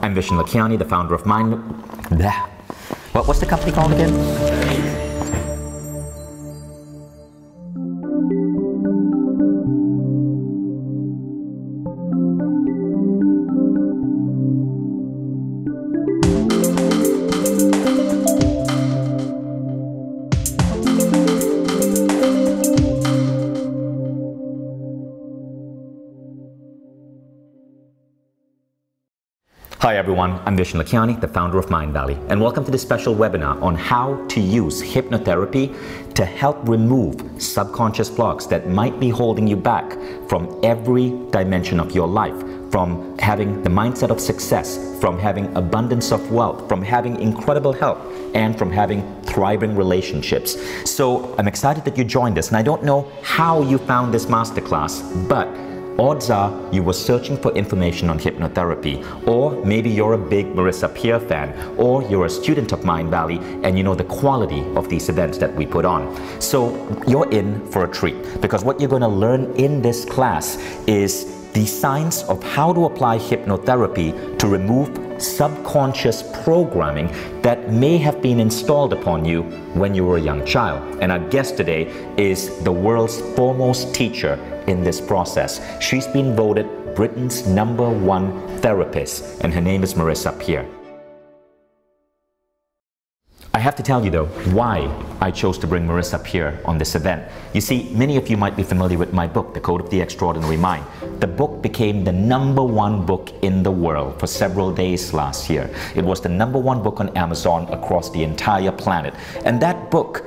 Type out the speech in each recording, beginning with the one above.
I'm Vishnu Lakiani, the founder of What's the company called again? Hi everyone, I'm Vishnu Lakiani, the founder of Mindvalley, and welcome to this special webinar on how to use hypnotherapy to help remove subconscious blocks that might be holding you back from every dimension of your life, from having the mindset of success, from having abundance of wealth, from having incredible health, and from having thriving relationships. So I'm excited that you joined us, and I don't know how you found this masterclass, but odds are you were searching for information on hypnotherapy, or maybe you're a big Marissa Peer fan, or you're a student of Mindvalley and you know the quality of these events that we put on. So you're in for a treat, because what you're going to learn in this class is the science of how to apply hypnotherapy to remove subconscious programming that may have been installed upon you when you were a young child. And our guest today is the world's foremost teacher in this process. She's been voted Britain's #1 therapist, and her name is Marissa Peer. I have to tell you though, why I chose to bring Marissa Peer on this event. You see, many of you might be familiar with my book, The Code of the Extraordinary Mind. The book became the #1 book in the world for several days last year. It was the #1 book on Amazon across the entire planet. And that book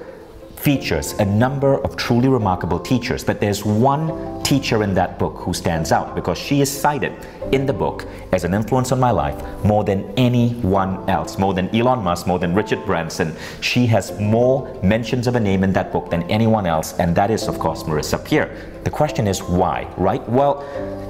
features a number of truly remarkable teachers, but there's one teacher in that book who stands out because she is cited in the book as an influence on my life more than anyone else, more than Elon Musk, more than Richard Branson. She has more mentions of a name in that book than anyone else, and that is, of course, Marissa Peer. The question is why, right? Well,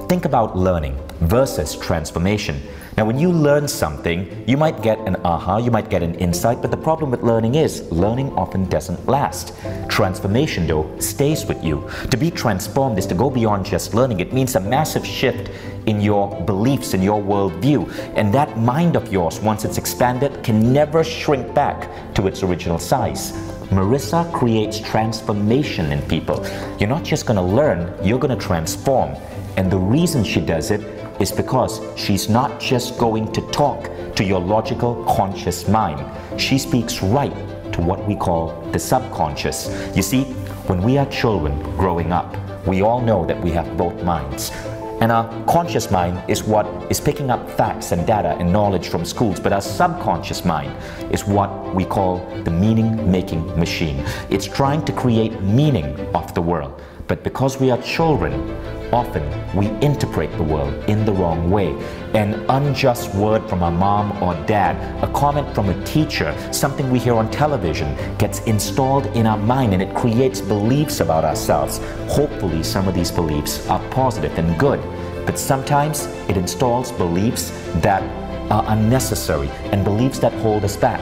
think about learning versus transformation. Now, when you learn something, you might get an aha, you might get an insight, but the problem with learning is learning often doesn't last. Transformation, though, stays with you. To be transformed is to go beyond just learning. It means a massive shift in your beliefs, in your worldview. And that mind of yours, once it's expanded, can never shrink back to its original size. Marissa creates transformation in people. You're not just going to learn, you're going to transform. And the reason she does it is because she's not just going to talk to your logical, conscious mind. She speaks right to what we call the subconscious. You see, when we are children growing up, we all know that we have both minds. And our conscious mind is what is picking up facts and data and knowledge from schools, but our subconscious mind is what we call the meaning-making machine. It's trying to create meaning of the world. But because we are children, often we interpret the world in the wrong way. An unjust word from our mom or dad, a comment from a teacher, something we hear on television gets installed in our mind, and it creates beliefs about ourselves. Hopefully some of these beliefs are positive and good, but sometimes it installs beliefs that are unnecessary and beliefs that hold us back.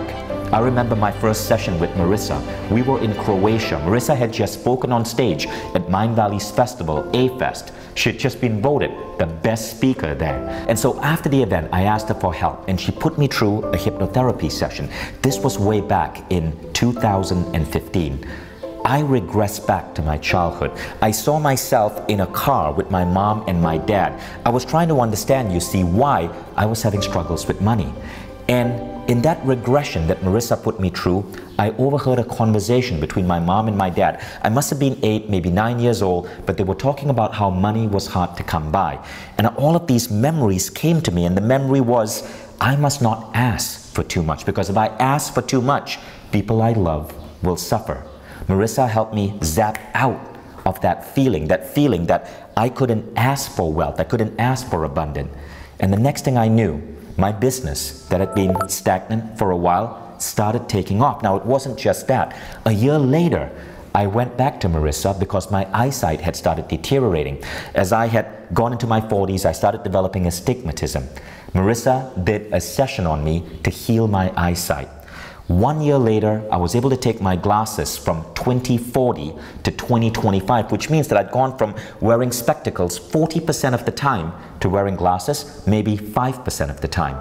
I remember my first session with Marissa. We were in Croatia. Marissa had just spoken on stage at Mindvalley's festival, A-Fest. She had just been voted the best speaker there. And so after the event, I asked her for help, and she put me through a hypnotherapy session. This was way back in 2015. I regress back to my childhood. I saw myself in a car with my mom and my dad. I was trying to understand, you see, why I was having struggles with money. And in that regression that Marissa put me through, I overheard a conversation between my mom and my dad. I must have been 8, maybe 9 years old, but they were talking about how money was hard to come by. And all of these memories came to me, and the memory was, I must not ask for too much, because if I ask for too much, people I love will suffer. Marissa helped me zap out of that feeling that I couldn't ask for wealth, I couldn't ask for abundance. And the next thing I knew, my business that had been stagnant for a while started taking off. Now, it wasn't just that. A year later, I went back to Marissa because my eyesight had started deteriorating. As I had gone into my 40s, I started developing astigmatism. Marissa did a session on me to heal my eyesight. 1 year later, I was able to take my glasses from 2040 to 2025, which means that I'd gone from wearing spectacles 40% of the time to wearing glasses maybe 5% of the time.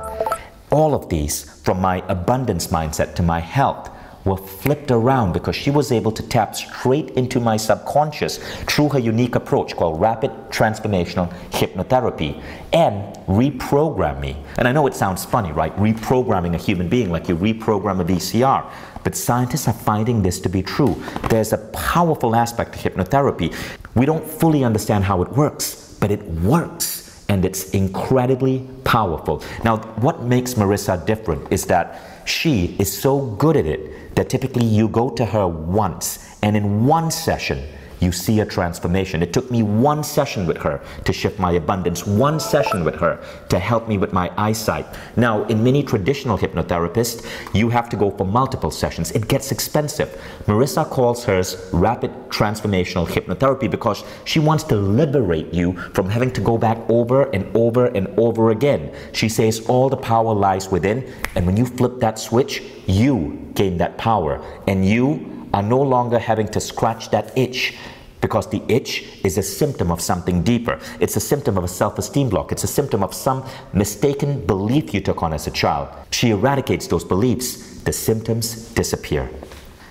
All of these, from my abundance mindset to my health, were flipped around because she was able to tap straight into my subconscious through her unique approach called rapid transformational hypnotherapy and reprogram me. And I know it sounds funny, right? Reprogramming a human being like you reprogram a VCR. But scientists are finding this to be true. There's a powerful aspect to hypnotherapy. We don't fully understand how it works, but it works. And it's incredibly powerful. Now, what makes Marissa different is that she is so good at it that typically you go to her once, and in one session, you see a transformation. It took me one session with her to shift my abundance, one session with her to help me with my eyesight. Now, in many traditional hypnotherapists, you have to go for multiple sessions. It gets expensive. Marissa calls hers rapid transformational hypnotherapy because she wants to liberate you from having to go back over and over and over again. She says all the power lies within, and when you flip that switch, you gain that power, and you are no longer having to scratch that itch, because the itch is a symptom of something deeper. It's a symptom of a self-esteem block. It's a symptom of some mistaken belief you took on as a child. She eradicates those beliefs. The symptoms disappear.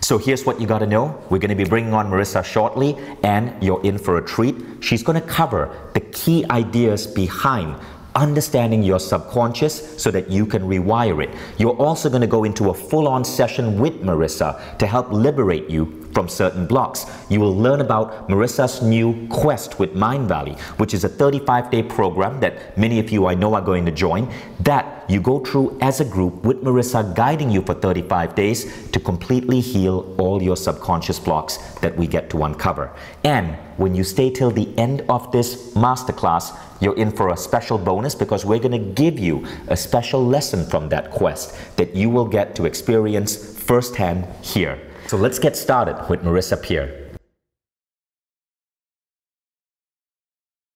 So here's what you got to know. We're going to be bringing on Marissa shortly, and you're in for a treat. She's going to cover the key ideas behind understanding your subconscious so that you can rewire it. You're also going to go into a full-on session with Marissa to help liberate you from certain blocks. You will learn about Marissa's new quest with Mindvalley, which is a 35-day program that many of you I know are going to join, that you go through as a group with Marissa guiding you for 35 days to completely heal all your subconscious blocks that we get to uncover. And when you stay till the end of this masterclass, you're in for a special bonus because we're going to give you a special lesson from that quest that you will get to experience firsthand here. So let's get started with Marissa Peer.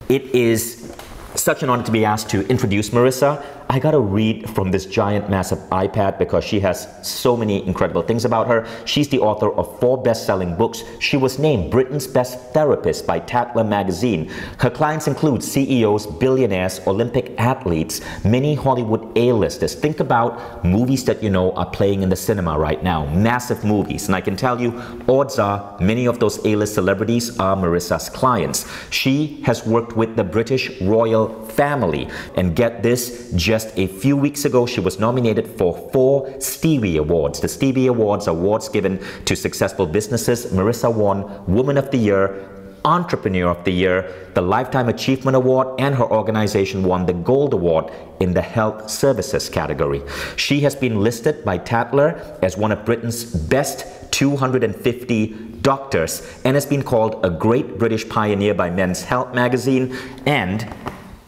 It is such an honor to be asked to introduce Marissa. I got to read from this giant, massive iPad because she has so many incredible things about her. She's the author of 4 best-selling books. She was named Britain's Best Therapist by Tatler magazine. Her clients include CEOs, billionaires, Olympic athletes, many Hollywood A-listers. Think about movies that you know are playing in the cinema right now, massive movies. And I can tell you, odds are many of those A-list celebrities are Marissa's clients. She has worked with the British royal family. And get this, just a few weeks ago, she was nominated for 4 Stevie Awards. The Stevie Awards are awards given to successful businesses. Marissa won Woman of the Year, Entrepreneur of the Year, the Lifetime Achievement Award, and her organization won the Gold Award in the Health Services category. She has been listed by Tatler as one of Britain's best 250 doctors and has been called a great British pioneer by Men's Health magazine, and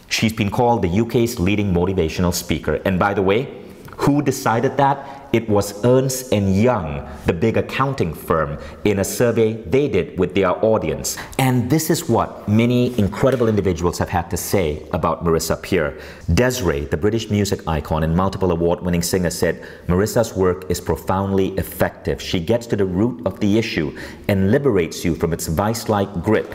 she's been called the UK's leading motivational speaker. And by the way, who decided that? It was Ernst & Young, the big accounting firm, in a survey they did with their audience. And this is what many incredible individuals have had to say about Marissa Peer. Desiree, the British music icon and multiple award-winning singer, said, "Marissa's work is profoundly effective. She gets to the root of the issue and liberates you from its vice-like grip."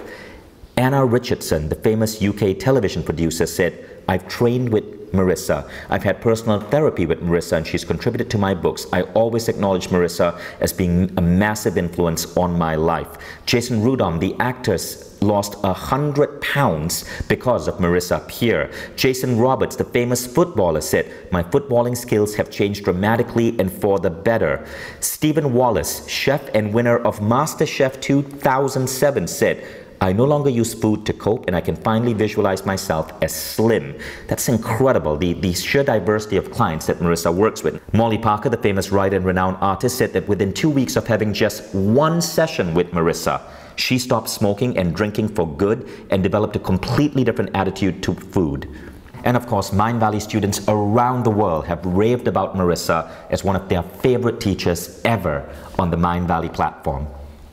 Anna Richardson, the famous UK television producer, said, "I've trained with Marissa. I've had personal therapy with Marissa, and she's contributed to my books. I always acknowledge Marissa as being a massive influence on my life." Jason Rudolph, the actor, lost 100 pounds because of Marissa Peer. Jason Roberts, the famous footballer, said, "My footballing skills have changed dramatically and for the better." Stephen Wallace, chef and winner of MasterChef 2007, said, "I no longer use food to cope, and I can finally visualize myself as slim." That's incredible, the sheer diversity of clients that Marissa works with. Molly Parker, the famous writer and renowned artist, said that within 2 weeks of having just one session with Marissa, she stopped smoking and drinking for good and developed a completely different attitude to food. And of course, Mindvalley students around the world have raved about Marissa as one of their favorite teachers ever on the Mindvalley platform.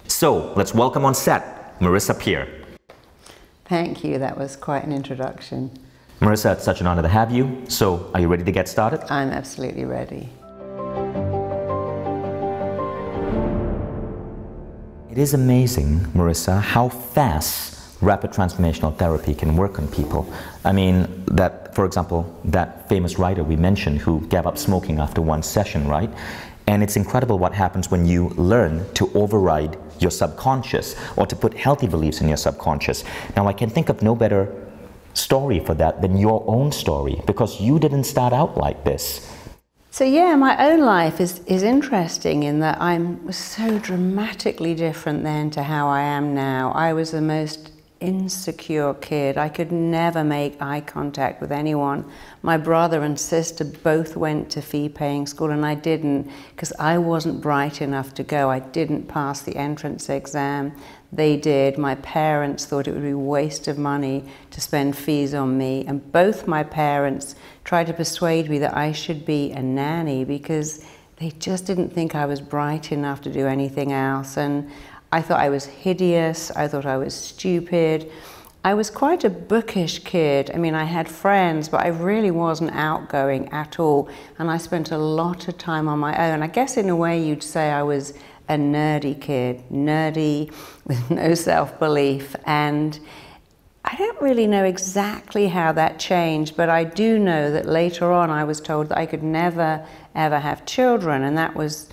So let's welcome on set Marissa Peer. Thank you. That was quite an introduction. Marissa, it's such an honor to have you. So, are you ready to get started? I'm absolutely ready. It is amazing, Marissa, how fast rapid transformational therapy can work on people. I mean, that, for example, that famous writer we mentioned who gave up smoking after one session, right? And it's incredible what happens when you learn to override your subconscious or to put healthy beliefs in your subconscious. Now, I can think of no better story for that than your own story, because you didn't start out like this. So yeah, my own life is interesting in that I'm so dramatically different then to how I am now. I was the most insecure kid. I could never make eye contact with anyone. My brother and sister both went to fee-paying school and I didn't, because I wasn't bright enough to go. I didn't pass the entrance exam. They did. My parents thought it would be a waste of money to spend fees on me, and both my parents tried to persuade me that I should be a nanny because they just didn't think I was bright enough to do anything else. And I thought I was hideous, I thought I was stupid. I was quite a bookish kid. I mean, I had friends, but I really wasn't outgoing at all. And I spent a lot of time on my own. I guess in a way you'd say I was a nerdy kid, nerdy with no self-belief. And I don't really know exactly how that changed, but I do know that later on I was told that I could never, ever have children, and that was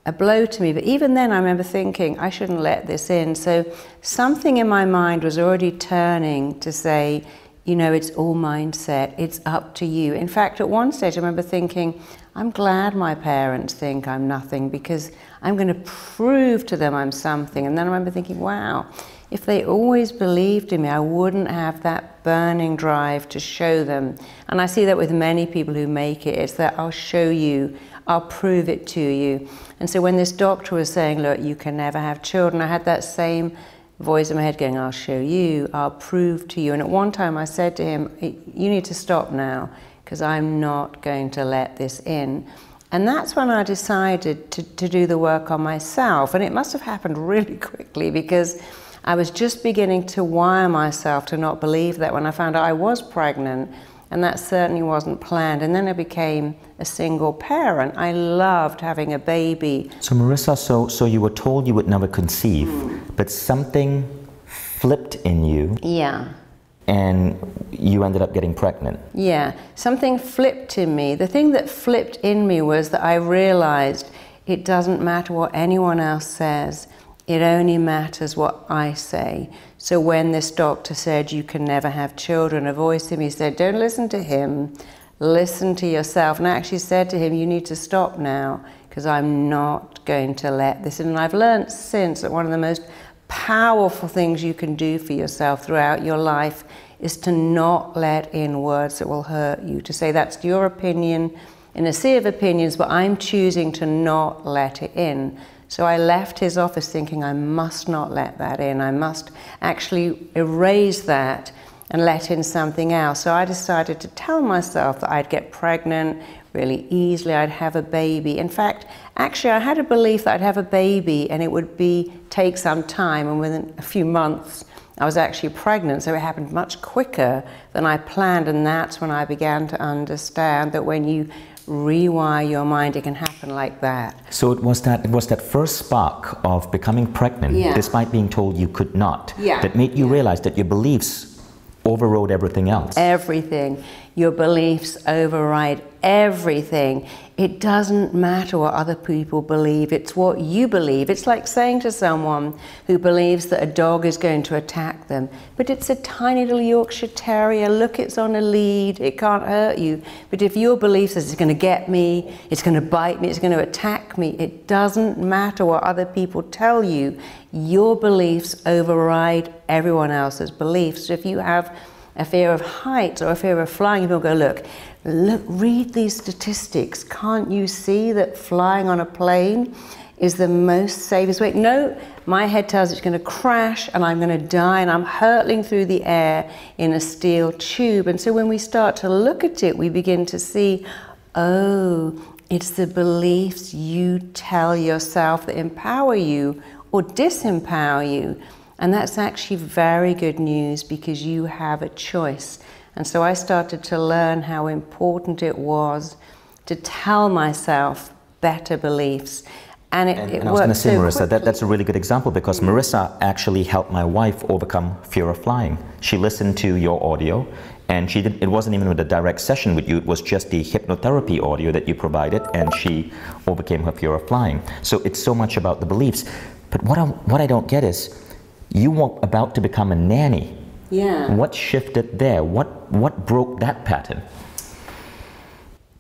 a blow to me. But even then I remember thinking, I shouldn't let this in. So something in my mind was already turning to say, you know, it's all mindset, it's up to you. In fact, at one stage I remember thinking, I'm glad my parents think I'm nothing because I'm going to prove to them I'm something. And then I remember thinking, wow, if they always believed in me, I wouldn't have that burning drive to show them. And I see that with many people who make it. It's that I'll show you, I'll prove it to you. And so when this doctor was saying, look, you can never have children, I had that same voice in my head going, I'll show you, I'll prove to you. And at one time I said to him, you need to stop now because I'm not going to let this in. And that's when I decided to do the work on myself. And it must have happened really quickly because I was just beginning to wire myself to not believe that when I found out I was pregnant, and that certainly wasn't planned. And then I became a single parent. I loved having a baby. So Marissa, so you were told you would never conceive, but something flipped in you. Yeah. And you ended up getting pregnant. Yeah, something flipped in me. The thing that flipped in me was that I realized it doesn't matter what anyone else says. It only matters what I say. So when this doctor said you can never have children, a voice in me said, don't listen to him, listen to yourself. And I actually said to him, you need to stop now because I'm not going to let this in. And I've learned since that one of the most powerful things you can do for yourself throughout your life is to not let in words that will hurt you, to say that's your opinion in a sea of opinions, but I'm choosing to not let it in. So I left his office thinking I must not let that in. I must actually erase that and let in something else. So I decided to tell myself that I'd get pregnant really easily, I'd have a baby. In fact, actually I had a belief that I'd have a baby and it would take some time, and within a few months I was actually pregnant, so it happened much quicker than I planned. And that's when I began to understand that when you rewire your mind, it can happen like that. So it was that first spark of becoming pregnant, despite being told you could not, that made you realize that your beliefs overrode everything else. Everything. Your beliefs override everything. It doesn't matter what other people believe, it's what you believe. It's like saying to someone who believes that a dog is going to attack them, but it's a tiny little Yorkshire Terrier, look, it's on a lead, it can't hurt you. But if your belief says it's going to get me, it's going to bite me, it's going to attack me, it doesn't matter what other people tell you. Your beliefs override everyone else's beliefs. So if you have a fear of heights or a fear of flying, people go, look, read these statistics. Can't you see that flying on a plane is the most safest way? No, my head tells me it's going to crash and I'm going to die and I'm hurtling through the air in a steel tube. And so when we start to look at it, we begin to see, oh, it's the beliefs you tell yourself that empower you or disempower you. And that's actually very good news because you have a choice. And so I started to learn how important it was to tell myself better beliefs. And it I was going to say, so Marissa, quickly. that's a really good example, because Marissa actually helped my wife overcome fear of flying. She listened to your audio, and it wasn't even with a direct session with you, it was just the hypnotherapy audio that you provided, and she overcame her fear of flying. So it's so much about the beliefs. But what I don't get is, you were about to become a nanny. Yeah. What shifted there? What broke that pattern?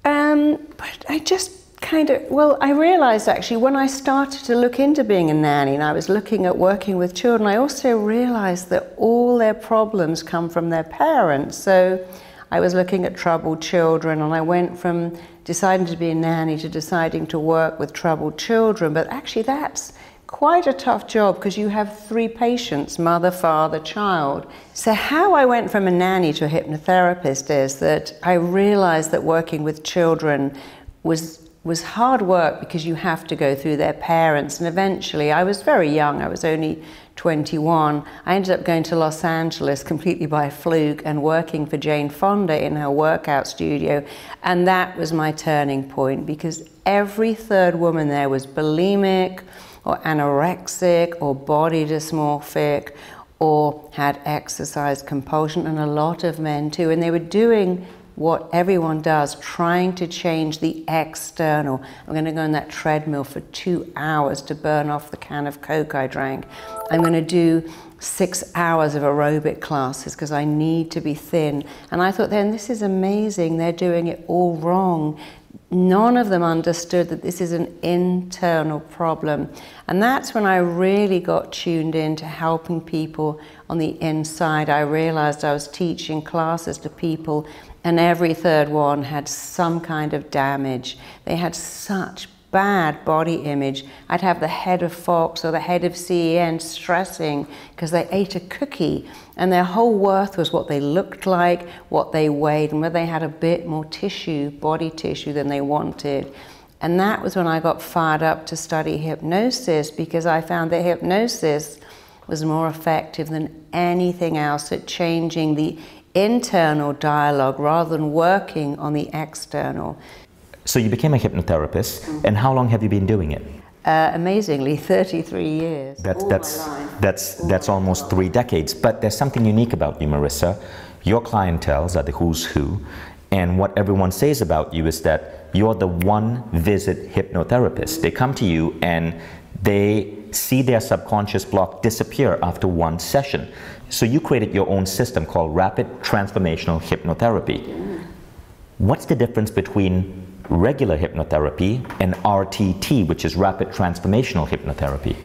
But I just I realized actually when I started to look into being a nanny and I was looking at working with children, I also realized that all their problems come from their parents. So I was looking at troubled children, and I went from deciding to be a nanny to deciding to work with troubled children. But actually that's quite a tough job, because you have 3 patients, mother, father, child. So how I went from a nanny to a hypnotherapist is that I realized that working with children was hard work, because you have to go through their parents. And eventually, I was very young, I was only 21. I ended up going to Los Angeles completely by fluke and working for Jane Fonda in her workout studio. And that was my turning point, because every 3rd woman there was bulimic, or anorexic, or body dysmorphic, or had exercise compulsion, and a lot of men too. And they were doing what everyone does, trying to change the external. I'm going to go on that treadmill for 2 hours to burn off the can of Coke I drank. I'm going to do 6 hours of aerobic classes because I need to be thin. And I thought then, this is amazing, they're doing it all wrong. None of them understood that this is an internal problem. And that's when I really got tuned in to helping people on the inside. I realized I was teaching classes to people, and every 3rd one had some kind of damage. They had such bad body image. I'd have the head of Fox or the head of CEN stressing because they ate a cookie, and their whole worth was what they looked like, what they weighed, and whether they had a bit more tissue, body tissue, than they wanted. And that was when I got fired up to study hypnosis, because I found that hypnosis was more effective than anything else at changing the internal dialogue rather than working on the external. So you became a hypnotherapist, and how long have you been doing it? Amazingly, 33 years. That's almost 3 decades. But there's something unique about you, Marissa. Your clientels are the who's who, and what everyone says about you is that you're the one-visit hypnotherapist. They come to you and they see their subconscious block disappear after 1 session. So you created your own system called Rapid Transformational Hypnotherapy. What's the difference between regular hypnotherapy and RTT, which is Rapid Transformational Hypnotherapy?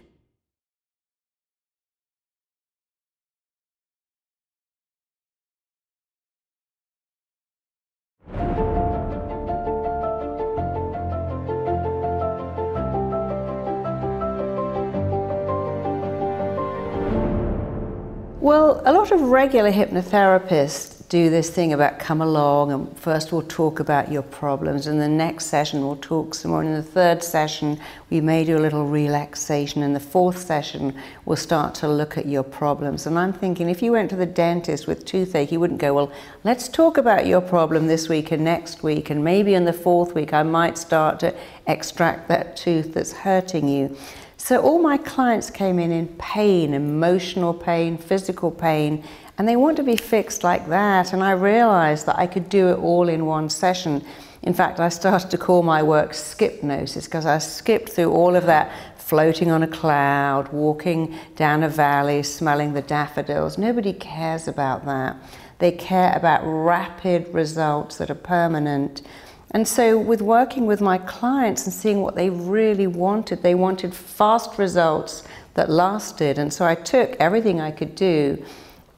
Well, a lot of regular hypnotherapists do this thing about come along and first we'll talk about your problems, and the next session we'll talk some more, and in the 3rd session we may do a little relaxation, and the 4th session we'll start to look at your problems. And I'm thinking, if you went to the dentist with toothache, you wouldn't go, well, let's talk about your problem this week and next week, and maybe in the 4th week I might start to extract that tooth that's hurting you. So all my clients came in pain, emotional pain, physical pain, and they want to be fixed like that. And I realized that I could do it all in 1 session. In fact, I started to call my work skipnosis, because I skipped through all of that floating on a cloud, walking down a valley, smelling the daffodils. Nobody cares about that. They care about rapid results that are permanent. And so with working with my clients and seeing what they really wanted, they wanted fast results that lasted. And so I took everything I could do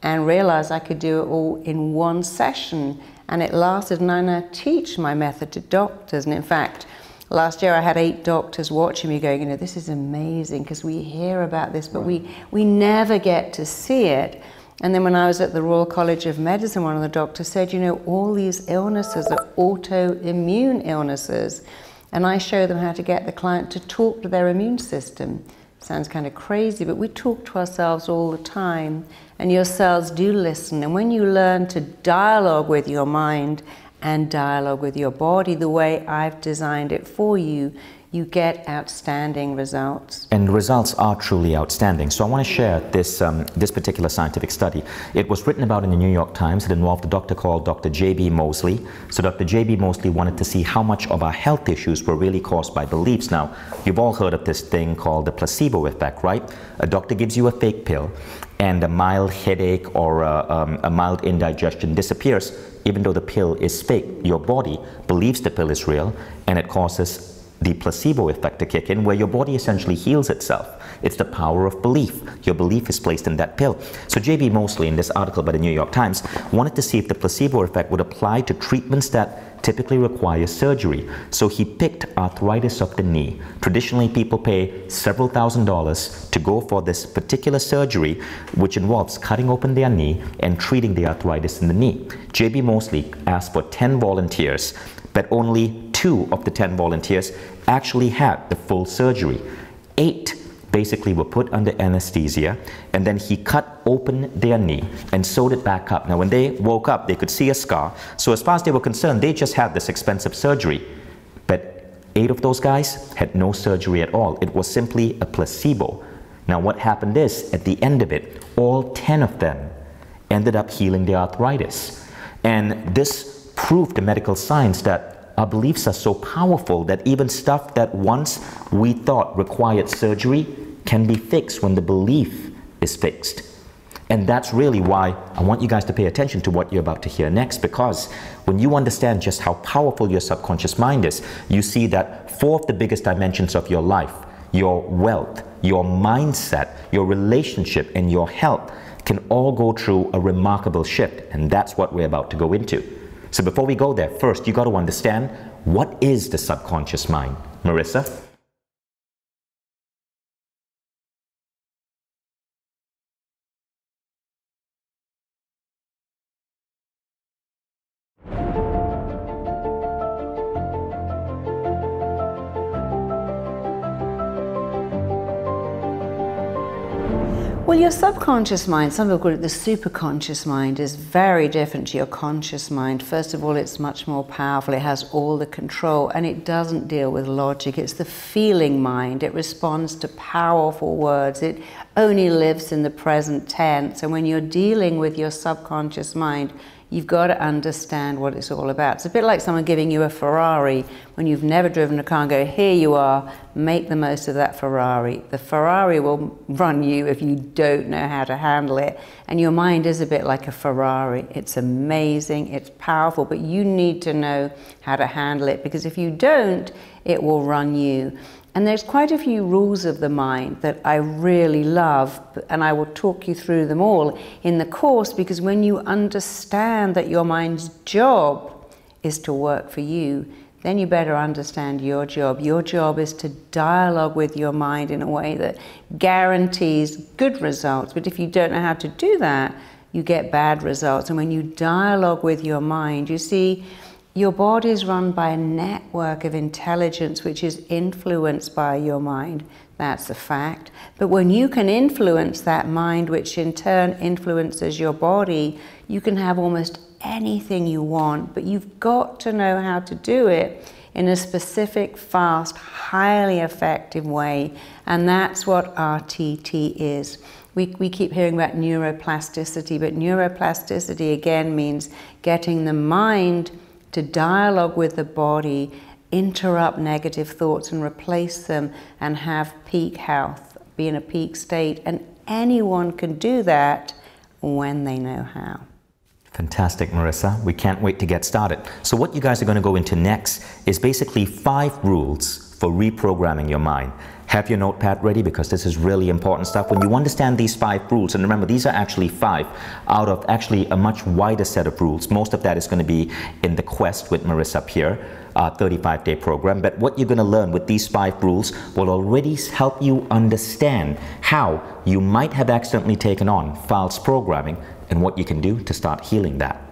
and realized I could do it all in 1 session. And it lasted, and I now teach my method to doctors. And in fact, last year I had 8 doctors watching me going, you know, this is amazing, because we hear about this, but we never get to see it. And then when I was at the Royal College of Medicine, one of the doctors said, you know, all these illnesses are autoimmune illnesses. And I show them how to get the client to talk to their immune system. Sounds kind of crazy, but we talk to ourselves all the time. And your cells do listen. And when you learn to dialogue with your mind and dialogue with your body the way I've designed it for you, you get outstanding results. And the results are truly outstanding. So I want to share this, this particular scientific study. It was written about in the New York Times. It involved a doctor called Dr. J.B. Mosley. So Dr. J.B. Mosley wanted to see how much of our health issues were really caused by beliefs. Now, you've all heard of this thing called the placebo effect, right? A doctor gives you a fake pill, and a mild headache or a mild indigestion disappears, even though the pill is fake. Your body believes the pill is real, and it causes the placebo effect to kick in, where your body essentially heals itself. It's the power of belief. Your belief is placed in that pill. So J.B. Mosley, in this article by the New York Times, wanted to see if the placebo effect would apply to treatments that typically require surgery. So he picked arthritis of the knee. Traditionally, people pay several $1,000s to go for this particular surgery, which involves cutting open their knee and treating the arthritis in the knee. J.B. Mosley asked for 10 volunteers, but only 2 of the 10 volunteers actually had the full surgery. 8 basically were put under anesthesia, and then he cut open their knee and sewed it back up. Now, when they woke up, they could see a scar. So as far as they were concerned, they just had this expensive surgery. But 8 of those guys had no surgery at all. It was simply a placebo. Now, what happened is, at the end of it, all 10 of them ended up healing their arthritis. And this proved to medical science that our beliefs are so powerful that even stuff that once we thought required surgery can be fixed when the belief is fixed. And that's really why I want you guys to pay attention to what you're about to hear next, because when you understand just how powerful your subconscious mind is, you see that 4 of the biggest dimensions of your life, your wealth, your mindset, your relationship, and your health can all go through a remarkable shift. And that's what we're about to go into. So before we go there, first you got to understand, what is the subconscious mind? Marissa? Well, your subconscious mind, some people call it the superconscious mind, is very different to your conscious mind. First of all, it's much more powerful. It has all the control, and it doesn't deal with logic. It's the feeling mind. It responds to powerful words. It only lives in the present tense. And when you're dealing with your subconscious mind, you've got to understand what it's all about. It's a bit like someone giving you a Ferrari when you've never driven a car and go, here you are, make the most of that Ferrari. The Ferrari will run you if you don't know how to handle it. And your mind is a bit like a Ferrari. It's amazing, it's powerful, but you need to know how to handle it, because if you don't, it will run you. And there's quite a few rules of the mind that I really love, and I will talk you through them all in the course, because when you understand that your mind's job is to work for you, then you better understand your job. Your job is to dialogue with your mind in a way that guarantees good results. But if you don't know how to do that, you get bad results. And when you dialogue with your mind, you see, your body is run by a network of intelligence which is influenced by your mind. That's a fact. But when you can influence that mind, which in turn influences your body, you can have almost anything you want, but you've got to know how to do it in a specific, fast, highly effective way. And that's what RTT is. We keep hearing about neuroplasticity, but neuroplasticity again means getting the mind to dialogue with the body, interrupt negative thoughts and replace them, and have peak health, be in a peak state. And anyone can do that when they know how. Fantastic, Marissa. We can't wait to get started. So what you guys are going to go into next is basically 5 rules for reprogramming your mind. Have your notepad ready, because this is really important stuff. When you understand these 5 rules, and remember, these are actually 5 out of actually a much wider set of rules. Most of that is going to be in the Quest with Marissa up here, 35-day program. But what you're going to learn with these 5 rules will already help you understand how you might have accidentally taken on false programming and what you can do to start healing that.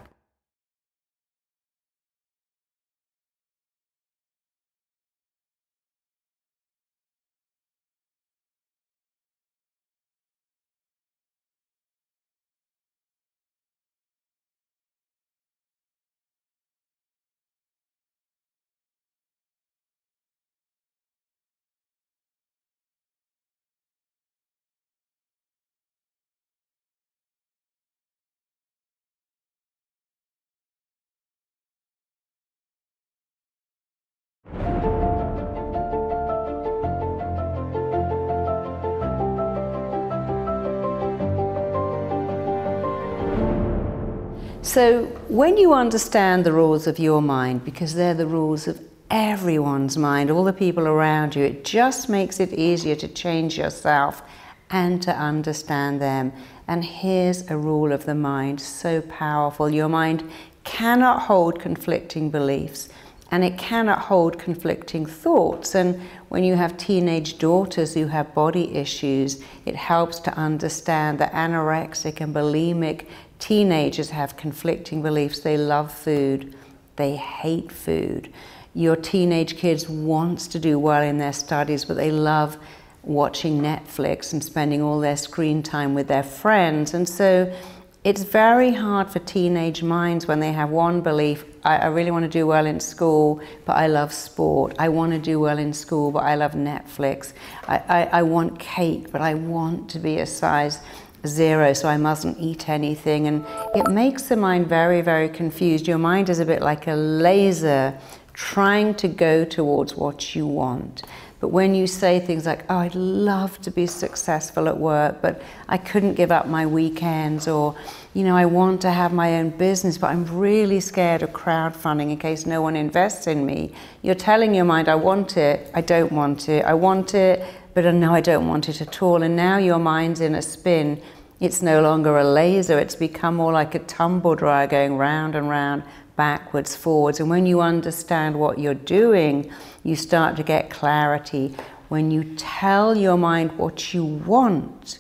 So when you understand the rules of your mind, because they're the rules of everyone's mind, all the people around you, it just makes it easier to change yourself and to understand them. And here's a rule of the mind, so powerful. Your mind cannot hold conflicting beliefs, and it cannot hold conflicting thoughts. And when you have teenage daughters who have body issues, it helps to understand that anorexic and bulimic teenagers have conflicting beliefs. They love food, they hate food. Your teenage kids wants to do well in their studies, but they love watching Netflix and spending all their screen time with their friends. And so it's very hard for teenage minds when they have one belief, I really want to do well in school, but I love sport. I want to do well in school, but I love Netflix. I want cake, but I want to be a size 0, so I mustn't eat anything. And it makes the mind very, very confused. Your mind is a bit like a laser trying to go towards what you want. But when you say things like, oh, I'd love to be successful at work, but I couldn't give up my weekends, or, you know, I want to have my own business, but I'm really scared of crowdfunding in case no one invests in me. You're telling your mind, I want it, I don't want it, I want it, but no, I don't want it at all. And now your mind's in a spin. It's no longer a laser, it's become more like a tumble dryer going round and round, backwards, forwards. And when you understand what you're doing, you start to get clarity. When you tell your mind what you want,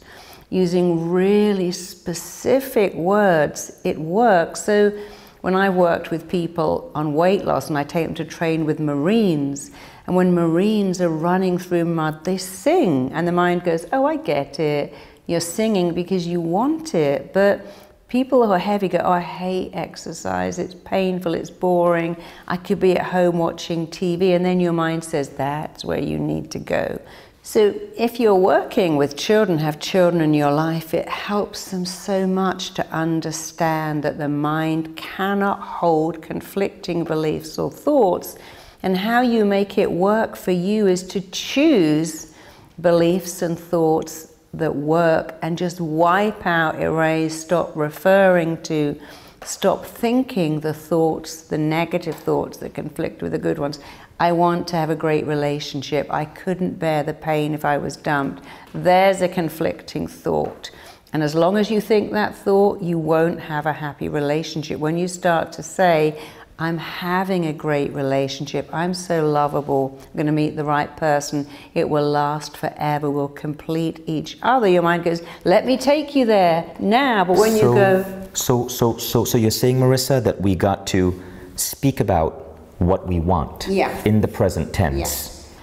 using really specific words, it works. So when I worked with people on weight loss and I take them to train with Marines, and when Marines are running through mud, they sing, and the mind goes, oh, I get it. You're singing because you want it. But people who are heavy go, oh, I hate exercise, it's painful, it's boring, I could be at home watching TV, and then your mind says, that's where you need to go. So if you're working with children, have children in your life, it helps them so much to understand that the mind cannot hold conflicting beliefs or thoughts, and how you make it work for you is to choose beliefs and thoughts that work, and just wipe out, erase, stop referring to, stop thinking the thoughts, the negative thoughts that conflict with the good ones. I want to have a great relationship. I couldn't bear the pain if I was dumped. There's a conflicting thought. And as long as you think that thought, you won't have a happy relationship. When you start to say, I'm having a great relationship, I'm so lovable, I'm going to meet the right person, it will last forever, we'll complete each other. Your mind goes, let me take you there now, but when you go... So you're saying, Marissa, that we got to speak about what we want in the present tense. Yes.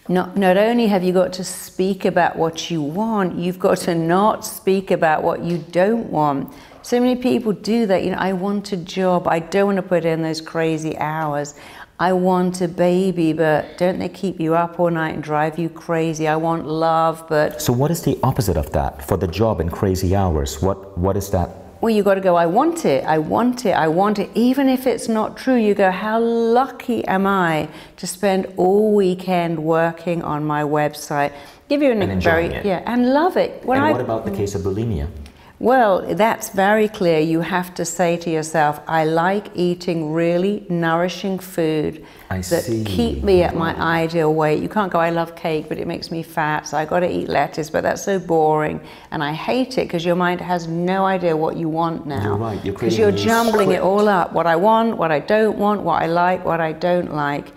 Not only have you got to speak about what you want, you've got to not speak about what you don't want. So many people do that. You know, I want a job, I don't want to put in those crazy hours. I want a baby, but don't they keep you up all night and drive you crazy? I want love, but... So what is the opposite of that for the job and crazy hours? What is that? Well, you got to go, I want it, I want it, I want it. Even if it's not true, you go, how lucky am I to spend all weekend working on my website? Give you and enjoying it. Yeah, and love it. And what about the case of bulimia? Well, that's very clear. You have to say to yourself, I like eating really nourishing food that keep me at my ideal weight. You can't go, I love cake, but it makes me fat, so I got to eat lettuce, but that's so boring. And I hate it because your mind has no idea what you want now. You're right. Because you're jumbling it all up. What I want, what I don't want, what I like, what I don't like.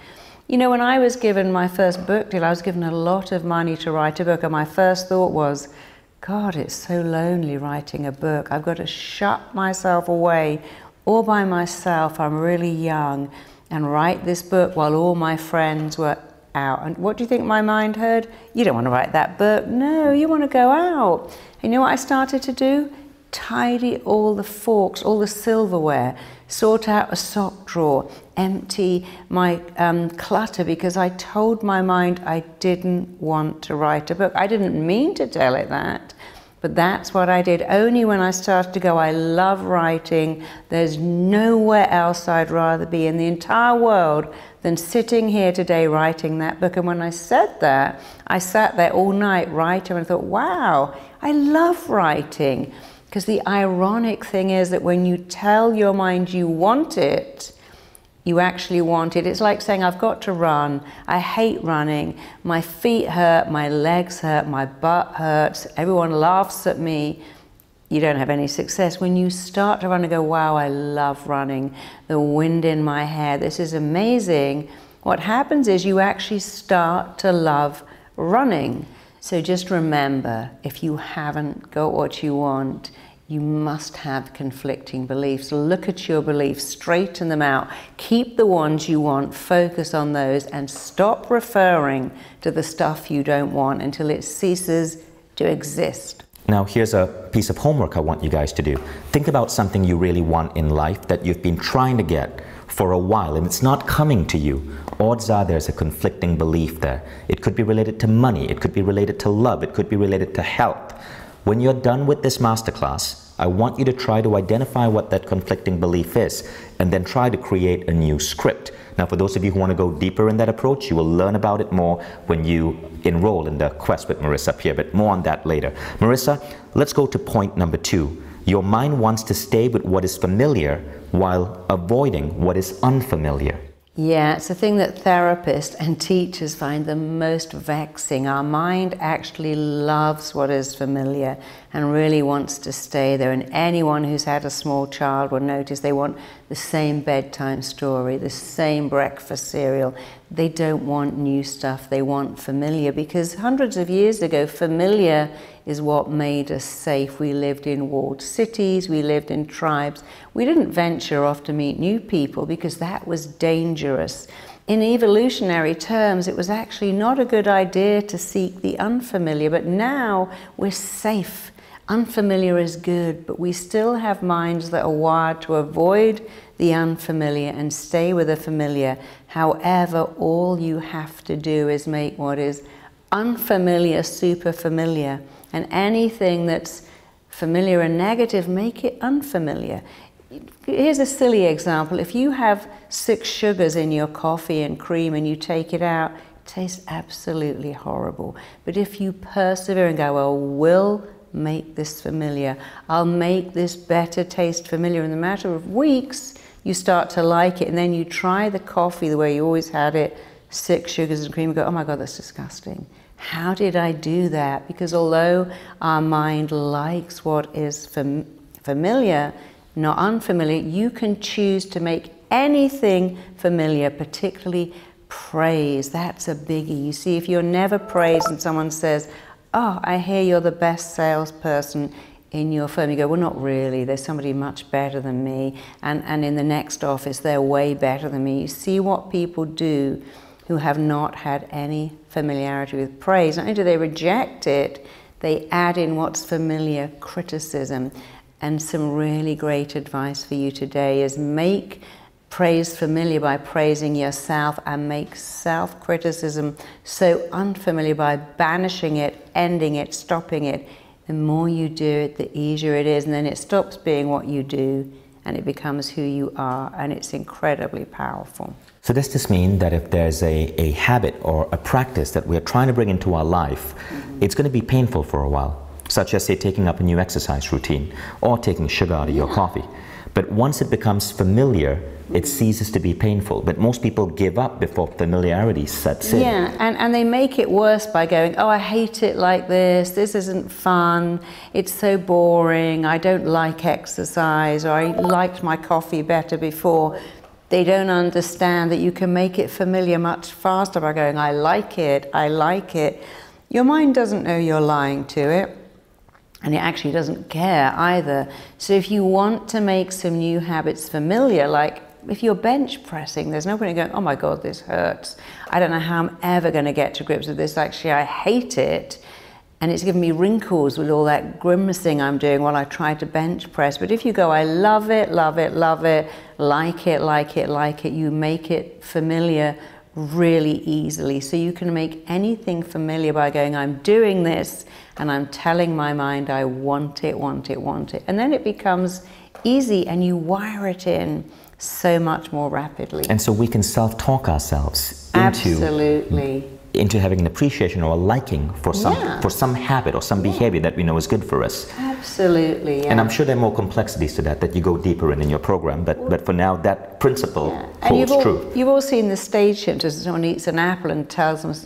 You know, when I was given my first book deal, I was given a lot of money to write a book, and my first thought was, God, it's so lonely writing a book. I've got to shut myself away all by myself. I'm really young, and write this book while all my friends were out. And what do you think my mind heard? You don't want to write that book. No, you want to go out. And you know what I started to do? Tidy all the forks, all the silverware, sort out a sock drawer, empty my clutter, because I told my mind I didn't want to write a book. I didn't mean to tell it that, but that's what I did. Only when I started to go, I love writing, there's nowhere else I'd rather be in the entire world than sitting here today writing that book. And when I said that, I sat there all night writing and thought, wow, I love writing. Because the ironic thing is that when you tell your mind you want it, you actually want it. It's like saying, I've got to run. I hate running. My feet hurt, my legs hurt, my butt hurts. Everyone laughs at me. You don't have any success. When you start to run and go, wow, I love running. The wind in my hair, this is amazing. What happens is you actually start to love running. So just remember, if you haven't got what you want, you must have conflicting beliefs. Look at your beliefs, straighten them out, keep the ones you want, focus on those, and stop referring to the stuff you don't want until it ceases to exist. Now here's a piece of homework I want you guys to do. Think about something you really want in life that you've been trying to get for a while and it's not coming to you. Odds are there's a conflicting belief there. It could be related to money, it could be related to love, it could be related to health. When you're done with this masterclass, I want you to try to identify what that conflicting belief is and then try to create a new script. Now, for those of you who want to go deeper in that approach, you will learn about it more when you enroll in the Quest with Marissa up here, but more on that later. Marissa, let's go to point number 2. Your mind wants to stay with what is familiar while avoiding what is unfamiliar. Yeah, it's a thing that therapists and teachers find the most vexing. Our mind actually loves what is familiar and really wants to stay there. And anyone who's had a small child will notice they want the same bedtime story, the same breakfast cereal. They don't want new stuff, they want familiar, because hundreds of years ago, familiar is what made us safe. We lived in walled cities, we lived in tribes. We didn't venture off to meet new people because that was dangerous. In evolutionary terms, it was actually not a good idea to seek the unfamiliar, but now we're safe. Unfamiliar is good, but we still have minds that are wired to avoid the unfamiliar and stay with the familiar. However, all you have to do is make what is unfamiliar super familiar. And anything that's familiar and negative, make it unfamiliar. Here's a silly example. If you have 6 sugars in your coffee and cream and you take it out, it tastes absolutely horrible. But if you persevere and go, well, we'll make this familiar, I'll make this better taste familiar, in a matter of weeks, you start to like it, and then you try the coffee the way you always had it, 6 sugars and cream, and go, oh my God, that's disgusting. How did I do that? Because although our mind likes what is familiar, not unfamiliar, you can choose to make anything familiar, particularly praise. That's a biggie. You see, if you're never praised and someone says, oh, I hear you're the best salesperson in your firm, you go, well, not really. There's somebody much better than me. And in the next office, they're way better than me. You see what people do who have not had any familiarity with praise. Not only do they reject it, they add in what's familiar, criticism. And some really great advice for you today is make praise familiar by praising yourself, and make self-criticism so unfamiliar by banishing it, ending it, stopping it. The more you do it, the easier it is, and then it stops being what you do and it becomes who you are, and it's incredibly powerful. So does this mean that if there's a habit or a practice that we're trying to bring into our life, it's going to be painful for a while, such as, say, taking up a new exercise routine or taking sugar out of your coffee? But once it becomes familiar, it ceases to be painful. But most people give up before familiarity sets in. Yeah, and they make it worse by going, oh, I hate it like this isn't fun, it's so boring, I don't like exercise, or I liked my coffee better before. They don't understand that you can make it familiar much faster by going, I like it, I like it. Your mind doesn't know you're lying to it, and it actually doesn't care either. So if you want to make some new habits familiar, like if you're bench pressing, there's nobody going, oh my God, this hurts. I don't know how I'm ever going to get to grips with this. Actually, I hate it. And it's giving me wrinkles with all that grimacing I'm doing while I try to bench press. But if you go, I love it, love it, love it, like it, like it, like it, you make it familiar really easily. So you can make anything familiar by going, I'm doing this, and I'm telling my mind I want it, want it, want it. And then it becomes easy, and you wire it in so much more rapidly. And so we can self-talk ourselves into having an appreciation or a liking for some habit or some behavior that we know is good for us. Absolutely, yeah. And I'm sure there are more complexities to that you go deeper in your program, but for now, that principle holds true. You've all seen the stage shifters. Someone eats an apple and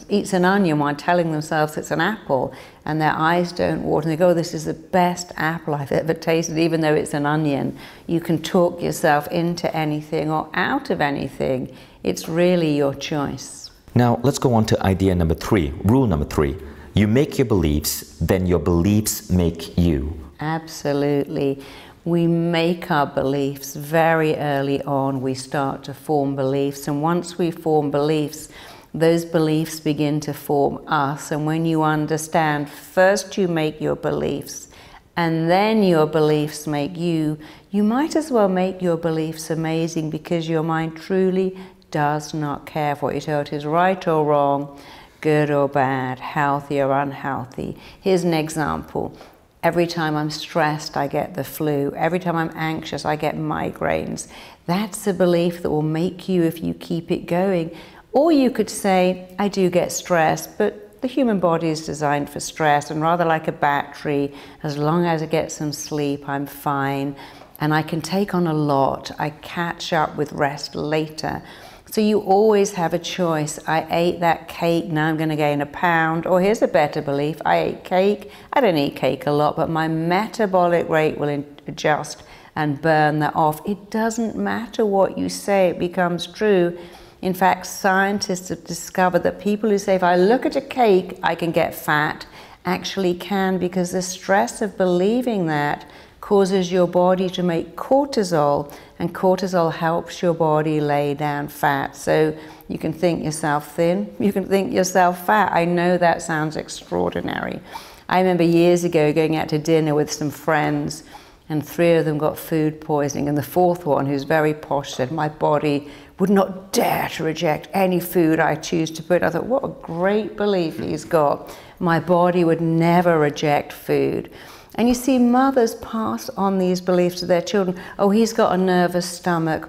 eats an onion while telling themselves it's an apple, and their eyes don't water, and they go, oh, this is the best apple I've ever tasted, even though it's an onion. You can talk yourself into anything or out of anything. It's really your choice. Now, let's go on to idea number 3, rule number 3. You make your beliefs, then your beliefs make you. Absolutely. We make our beliefs very early on. We start to form beliefs, and once we form beliefs, those beliefs begin to form us. And when you understand, first you make your beliefs, and then your beliefs make you, you might as well make your beliefs amazing, because your mind truly does not care for what you're told. It is right or wrong, good or bad, healthy or unhealthy. Here's an example. Every time I'm stressed, I get the flu. Every time I'm anxious, I get migraines. That's a belief that will make you if you keep it going. Or you could say, I do get stressed, but the human body is designed for stress, and rather like a battery, as long as I get some sleep, I'm fine, and I can take on a lot. I catch up with rest later. So you always have a choice. I ate that cake, now I'm going to gain a pound. Or here's a better belief. I ate cake. I don't eat cake a lot, but my metabolic rate will adjust and burn that off. It doesn't matter what you say, it becomes true. In fact, scientists have discovered that people who say, if I look at a cake, I can get fat, actually can, because the stress of believing that causes your body to make cortisol, and cortisol helps your body lay down fat. So you can think yourself thin, you can think yourself fat. I know that sounds extraordinary. I remember years ago going out to dinner with some friends, and 3 of them got food poisoning, and the 4th one, who's very posh, said, my body would not dare to reject any food I choose to put. I thought, what a great belief he's got. My body would never reject food. And you see, mothers pass on these beliefs to their children. Oh, he's got a nervous stomach.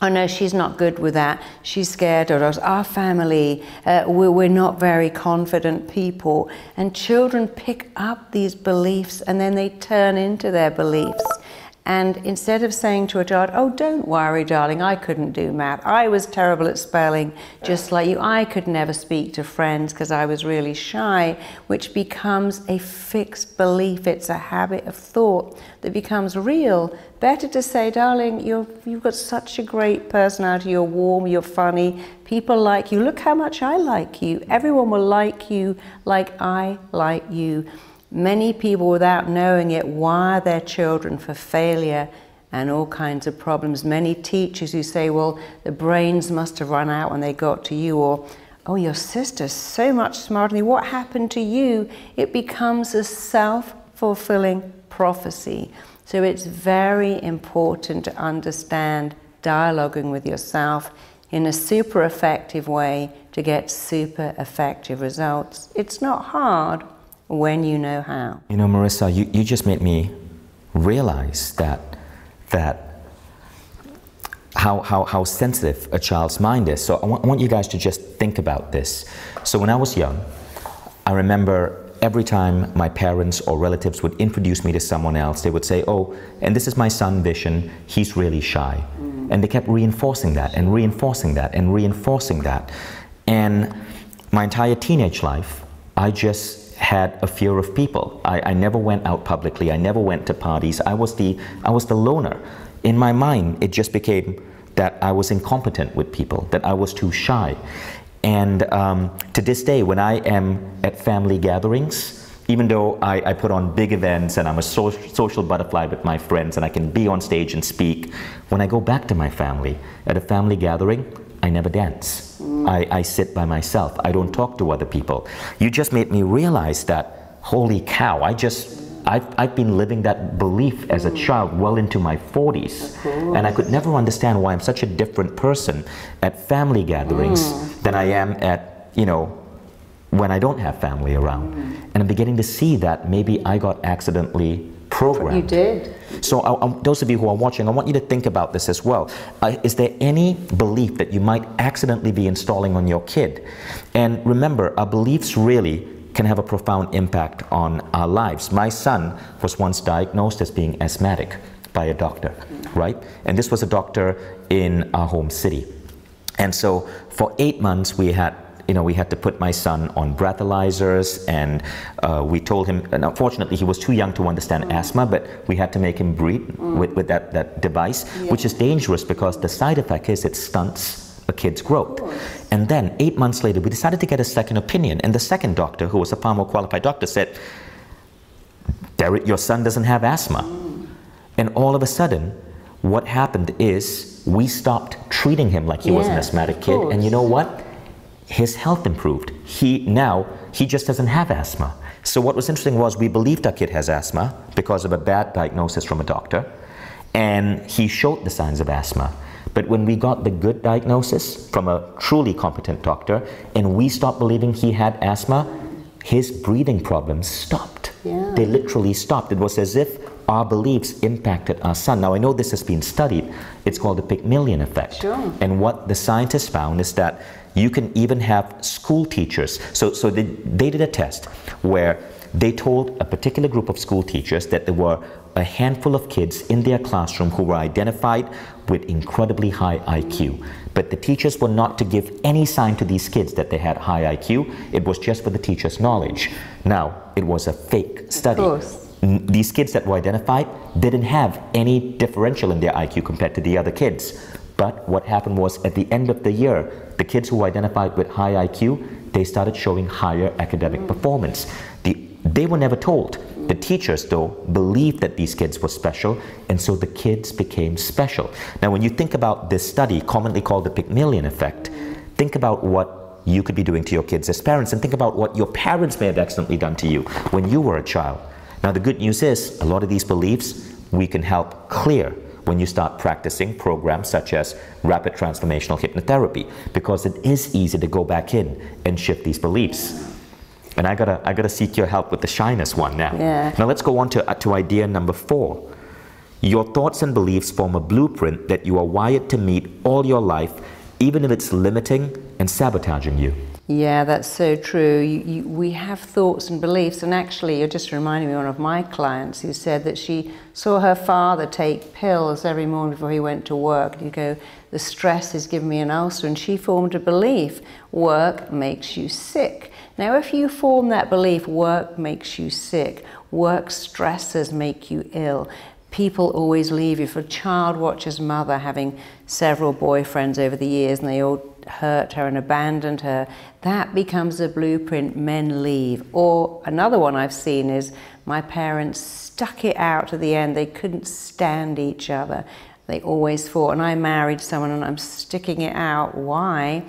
Oh no, she's not good with that. She's scared of us. Our family, we're not very confident people. And children pick up these beliefs, and then they turn into their beliefs. And instead of saying to a child, oh, don't worry, darling, I couldn't do math. I was terrible at spelling, just like you. I could never speak to friends because I was really shy, which becomes a fixed belief. It's a habit of thought that becomes real. Better to say, darling, you've got such a great personality. You're warm, you're funny. People like you. Look how much I like you. Everyone will like you like I like you. Many people, without knowing it, wire their children for failure and all kinds of problems. Many teachers who say, well, the brains must have run out when they got to you, or, oh, your sister's so much smarter than you. What happened to you? It becomes a self-fulfilling prophecy. So it's very important to understand dialoguing with yourself in a super effective way to get super effective results. It's not hard when you know how. You know, Marissa, you just made me realize that how sensitive a child's mind is. So I want you guys to just think about this. So when I was young, I remember every time my parents or relatives would introduce me to someone else, they would say, oh, and this is my son Vishen, he's really shy. And they kept reinforcing that and reinforcing that and reinforcing that. And my entire teenage life, I just had a fear of people. I never went out publicly. I never went to parties. I was the loner. In my mind, it just became that I was incompetent with people, that I was too shy. And to this day, when I am at family gatherings, even though I put on big events and I'm a social butterfly with my friends and I can be on stage and speak, when I go back to my family, at a family gathering, I never dance. I sit by myself. I don't talk to other people. You just made me realize that, holy cow, I've been living that belief as a child well into my 40s. And I could never understand why I'm such a different person at family gatherings than I am at, you know, when I don't have family around. And I'm beginning to see that maybe I got accidentally programmed. You did. So those of you who are watching, I want you to think about this as well. Is there any belief that you might accidentally be installing on your kid? And remember, our beliefs really can have a profound impact on our lives. My son was once diagnosed as being asthmatic by a doctor, right? And this was a doctor in our home city. And so for 8 months we had to put my son on breathalyzers, and we told him, and unfortunately he was too young to understand asthma, but we had to make him breathe with that device, which is dangerous because the side effect is it stunts a kid's growth. And then 8 months later we decided to get a second opinion, and the second doctor, who was a far more qualified doctor, said, Derek, your son doesn't have asthma. And all of a sudden what happened is we stopped treating him like he was an asthmatic kid, and you know what? His health improved. Now he just doesn't have asthma. So what was interesting was we believed our kid has asthma because of a bad diagnosis from a doctor, and he showed the signs of asthma. But when we got the good diagnosis from a truly competent doctor and we stopped believing he had asthma, his breathing problems stopped. They literally stopped. It was as if our beliefs impacted our son. Now I know this has been studied. It's called the Pygmalion effect. And what the scientists found is that you can even have school teachers. So they did a test where they told a particular group of school teachers that there were a handful of kids in their classroom who were identified with incredibly high IQ. But the teachers were not to give any sign to these kids that they had high IQ. It was just for the teacher's knowledge. Now, it was a fake study. These kids that were identified didn't have any differential in their IQ compared to the other kids. But what happened was, at the end of the year, the kids who identified with high IQ, they started showing higher academic performance. They were never told. The teachers, though, believed that these kids were special, and so the kids became special. Now, when you think about this study, commonly called the Pygmalion effect, think about what you could be doing to your kids as parents, and think about what your parents may have accidentally done to you when you were a child. Now, the good news is, a lot of these beliefs we can help clear when you start practicing programs such as rapid transformational hypnotherapy, because it is easy to go back in and shift these beliefs. And I gotta seek your help with the shyness one now. Now let's go on to idea number 4. Your thoughts and beliefs form a blueprint that you are wired to meet all your life, even if it's limiting and sabotaging you. Yeah, that's so true. We have thoughts and beliefs, and actually you're just reminding me of one of my clients who said that she saw her father take pills every morning before he went to work. And you go, the stress is giving me an ulcer, and she formed a belief, work makes you sick. Now if you form that belief, work makes you sick, work stresses make you ill, people always leave you. For a child watcher's mother having several boyfriends over the years and they all hurt her and abandoned her, that becomes a blueprint, men leave. Or another one I've seen is my parents stuck it out to the end. They couldn't stand each other. They always fought, and I married someone and I'm sticking it out. Why?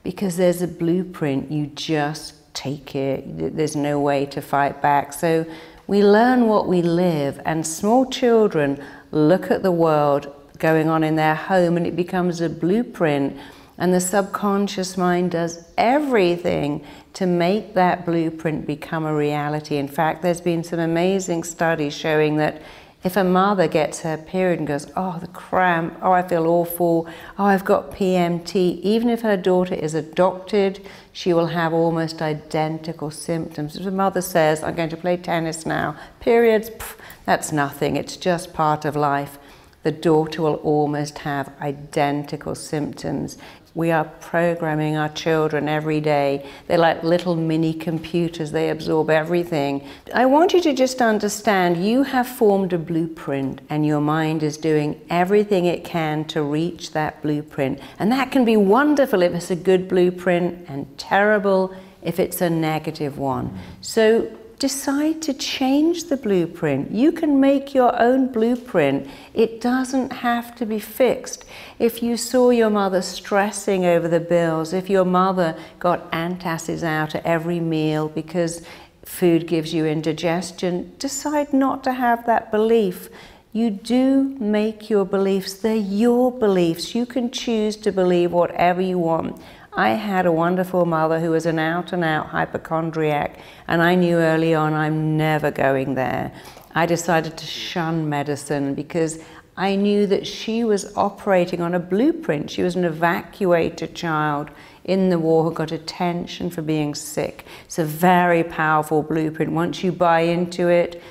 Because there's a blueprint, you just take it. There's no way to fight back. So we learn what we live, and small children look at the world going on in their home and it becomes a blueprint, and the subconscious mind does everything to make that blueprint become a reality. In fact, there's been some amazing studies showing that if a mother gets her period and goes, oh, the cramp, oh, I feel awful, oh, I've got PMT, even if her daughter is adopted, she will have almost identical symptoms. If the mother says, I'm going to play tennis now, periods, pff, that's nothing, it's just part of life. The daughter will almost have identical symptoms. We are programming our children every day. They're like little mini computers. They absorb everything. I want you to just understand you have formed a blueprint and your mind is doing everything it can to reach that blueprint. And that can be wonderful if it's a good blueprint and terrible if it's a negative one. So decide to change the blueprint. You can make your own blueprint. It doesn't have to be fixed. If you saw your mother stressing over the bills, if your mother got antacids out at every meal because food gives you indigestion, decide not to have that belief. You do make your beliefs. They're your beliefs. You can choose to believe whatever you want. I had a wonderful mother who was an out-and-out hypochondriac, and I knew early on I'm never going there. I decided to shun medicine because I knew that she was operating on a blueprint. She was an evacuator child. in the war who got attention for being sick. It's a very powerful blueprint. Once you buy into it,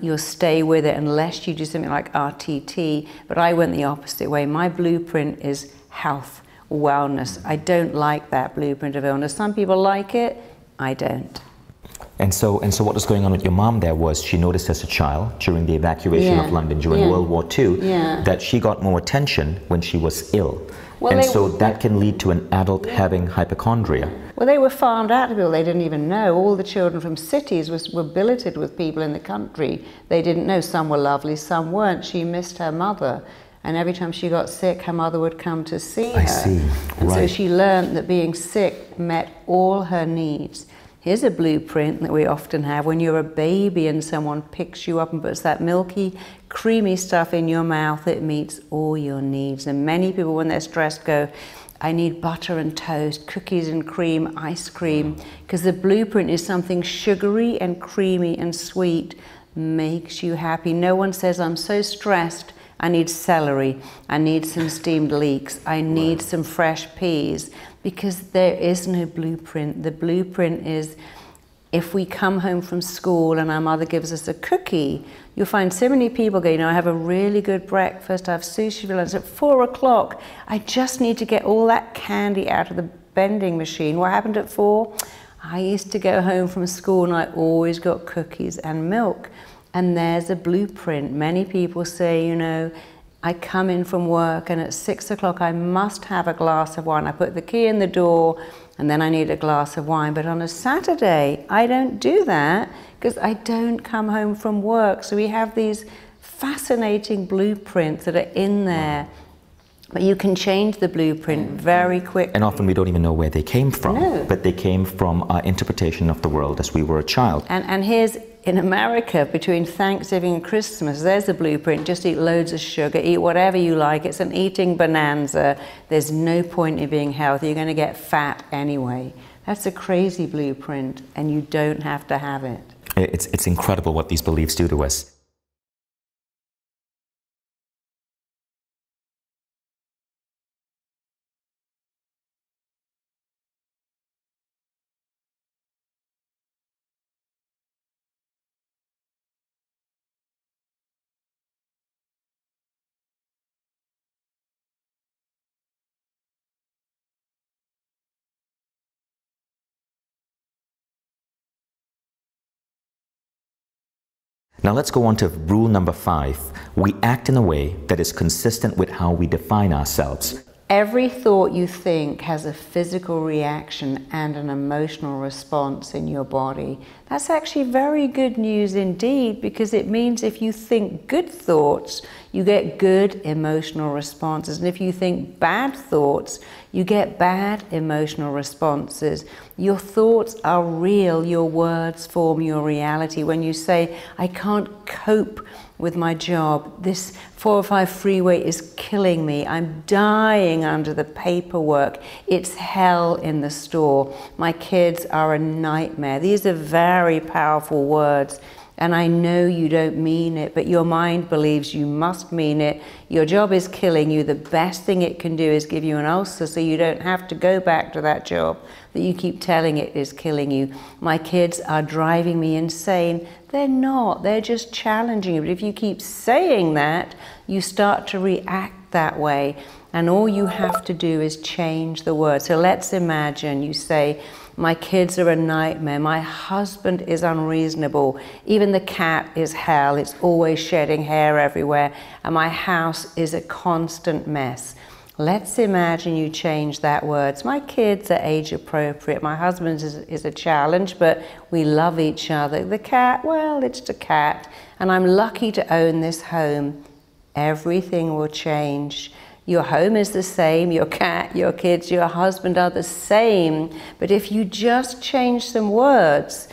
you'll stay with it unless you do something like RTT. But I went the opposite way. My blueprint is health, wellness. I don't like that blueprint of illness. Some people like it, I don't. And so what was going on with your mom there was she noticed as a child during the evacuation of London during World War II that she got more attention when she was ill. Well, and so that can lead to an adult having hypochondria. Well, they were farmed out to people they didn't even know. All the children from cities were billeted with people in the country they didn't know. Some were lovely, some weren't. She missed her mother. And every time she got sick, her mother would come to see her. I see. And right. so she learned that being sick met all her needs. Here's a blueprint that we often have when you're a baby and someone picks you up and puts that milky, creamy stuff in your mouth. It meets all your needs. And many people, when they're stressed, go, I need butter and toast, cookies and cream, ice cream, because the blueprint is something sugary and creamy and sweet, makes you happy. No one says, I'm so stressed, I need celery, I need some steamed leeks, I need some fresh peas. Because there is no blueprint. The blueprint is if we come home from school and our mother gives us a cookie, you'll find so many people go, you know, I have a really good breakfast, I have sushi for lunch at 4 o'clock. I just need to get all that candy out of the vending machine. What happened at 4? I used to go home from school and I always got cookies and milk. And there's a blueprint. Many people say, you know, I come in from work and at 6 o'clock I must have a glass of wine. I put the key in the door and then I need a glass of wine. But on a Saturday, I don't do that because I don't come home from work. So we have these fascinating blueprints that are in there. But you can change the blueprint very quickly. And often we don't even know where they came from. No. But they came from our interpretation of the world as we were a child. And here's, in America, between Thanksgiving and Christmas, there's a blueprint. Just eat loads of sugar, eat whatever you like. It's an eating bonanza. There's no point in being healthy. You're going to get fat anyway. That's a crazy blueprint, and you don't have to have it. It's incredible what these beliefs do to us. Now let's go on to rule number 5. We act in a way that is consistent with how we define ourselves. Every thought you think has a physical reaction and an emotional response in your body. That's actually very good news indeed, because it means if you think good thoughts, you get good emotional responses. And if you think bad thoughts, you get bad emotional responses. Your thoughts are real. Your words form your reality. When you say, I can't cope with my job, this 405 freeway is killing me, I'm dying under the paperwork, it's hell in the store, my kids are a nightmare. These are very powerful words. And I know you don't mean it, but your mind believes you must mean it. Your job is killing you. The best thing it can do is give you an ulcer so you don't have to go back to that job that you keep telling it is killing you. My kids are driving me insane. They're not. They're just challenging you. But if you keep saying that, you start to react that way. And all you have to do is change the word. So let's imagine you say, my kids are a nightmare, my husband is unreasonable, even the cat is hell, it's always shedding hair everywhere, and my house is a constant mess. Let's imagine you change that word. My kids are age appropriate, my husband is a challenge, but we love each other. The cat, well, it's the cat, and I'm lucky to own this home. Everything will change. Your home is the same, your cat, your kids, your husband are the same. But if you just change some words,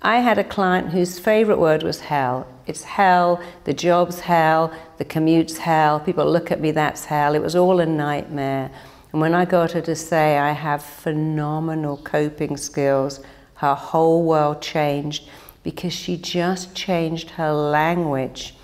I had a client whose favorite word was hell. It's hell, the job's hell, the commute's hell, people look at me, that's hell. It was all a nightmare. And when I got her to say, I have phenomenal coping skills, her whole world changed because she just changed her language.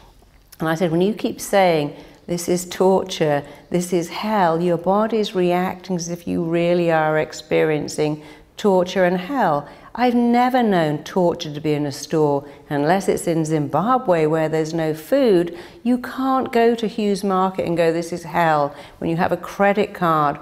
And I said, when you keep saying, this is torture, this is hell. Your body's reacting as if you really are experiencing torture and hell. I've never known torture to be in a store, unless it's in Zimbabwe where there's no food. You can't go to Hughes Market and go, this is hell, when you have a credit card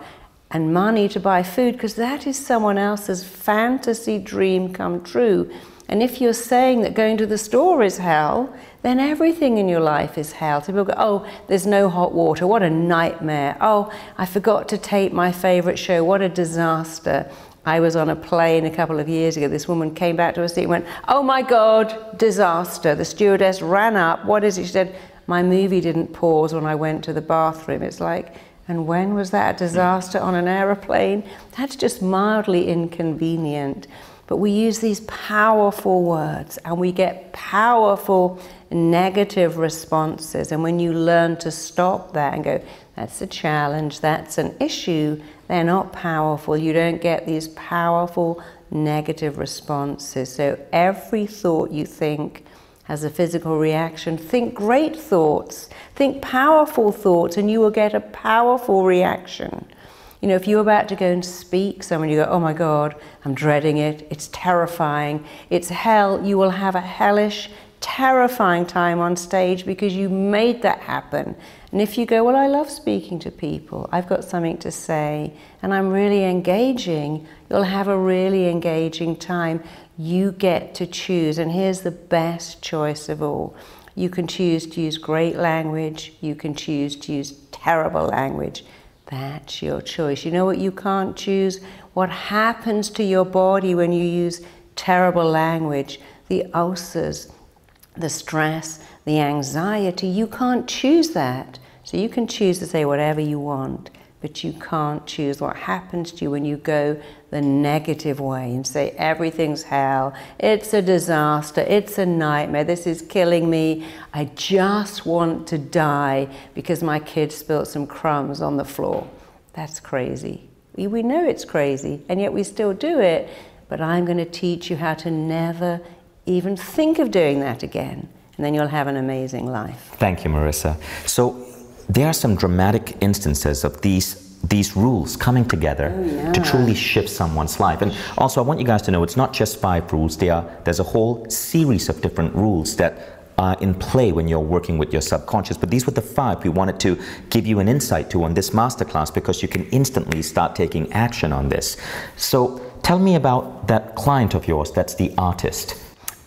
and money to buy food, because that is someone else's fantasy dream come true. And if you're saying that going to the store is hell, then everything in your life is hell. So people go, oh, there's no hot water, what a nightmare. Oh, I forgot to tape my favorite show, what a disaster. I was on a plane a couple of years ago. This woman came back to her seat and went, oh my God, disaster. The stewardess ran up. What is it? She said, my movie didn't pause when I went to the bathroom. It's like, and when was that a disaster on an aeroplane? That's just mildly inconvenient. But we use these powerful words and we get powerful negative responses. And when you learn to stop that and go, that's a challenge, that's an issue, they're not powerful. You don't get these powerful negative responses. So every thought you think has a physical reaction. Think great thoughts, think powerful thoughts, and you will get a powerful reaction. You know, if you're about to go and speak someone, you go, oh my God, I'm dreading it, it's terrifying, it's hell, you will have a hellish, terrifying time on stage because you made that happen. And if you go, well, I love speaking to people, I've got something to say, and I'm really engaging, you'll have a really engaging time. You get to choose, and here's the best choice of all. You can choose to use great language, you can choose to use terrible language. That's your choice. You know what you can't choose? What happens to your body when you use terrible language? The ulcers, the stress, the anxiety, you can't choose that. So you can choose to say whatever you want, but you can't choose what happens to you when you go the negative way and say everything's hell, it's a disaster, it's a nightmare, this is killing me, I just want to die because my kid spilt some crumbs on the floor. That's crazy. We know it's crazy, and yet we still do it, but I'm going to teach you how to never even think of doing that again, and then you'll have an amazing life. Thank you, Marissa. So there are some dramatic instances of these rules coming together to truly shift someone's life. And also I want you guys to know it's not just 5 rules, there's a whole series of different rules that are in play when you're working with your subconscious. But these were the 5 we wanted to give you an insight to on this masterclass, because you can instantly start taking action on this. So tell me about that client of yours that's the artist.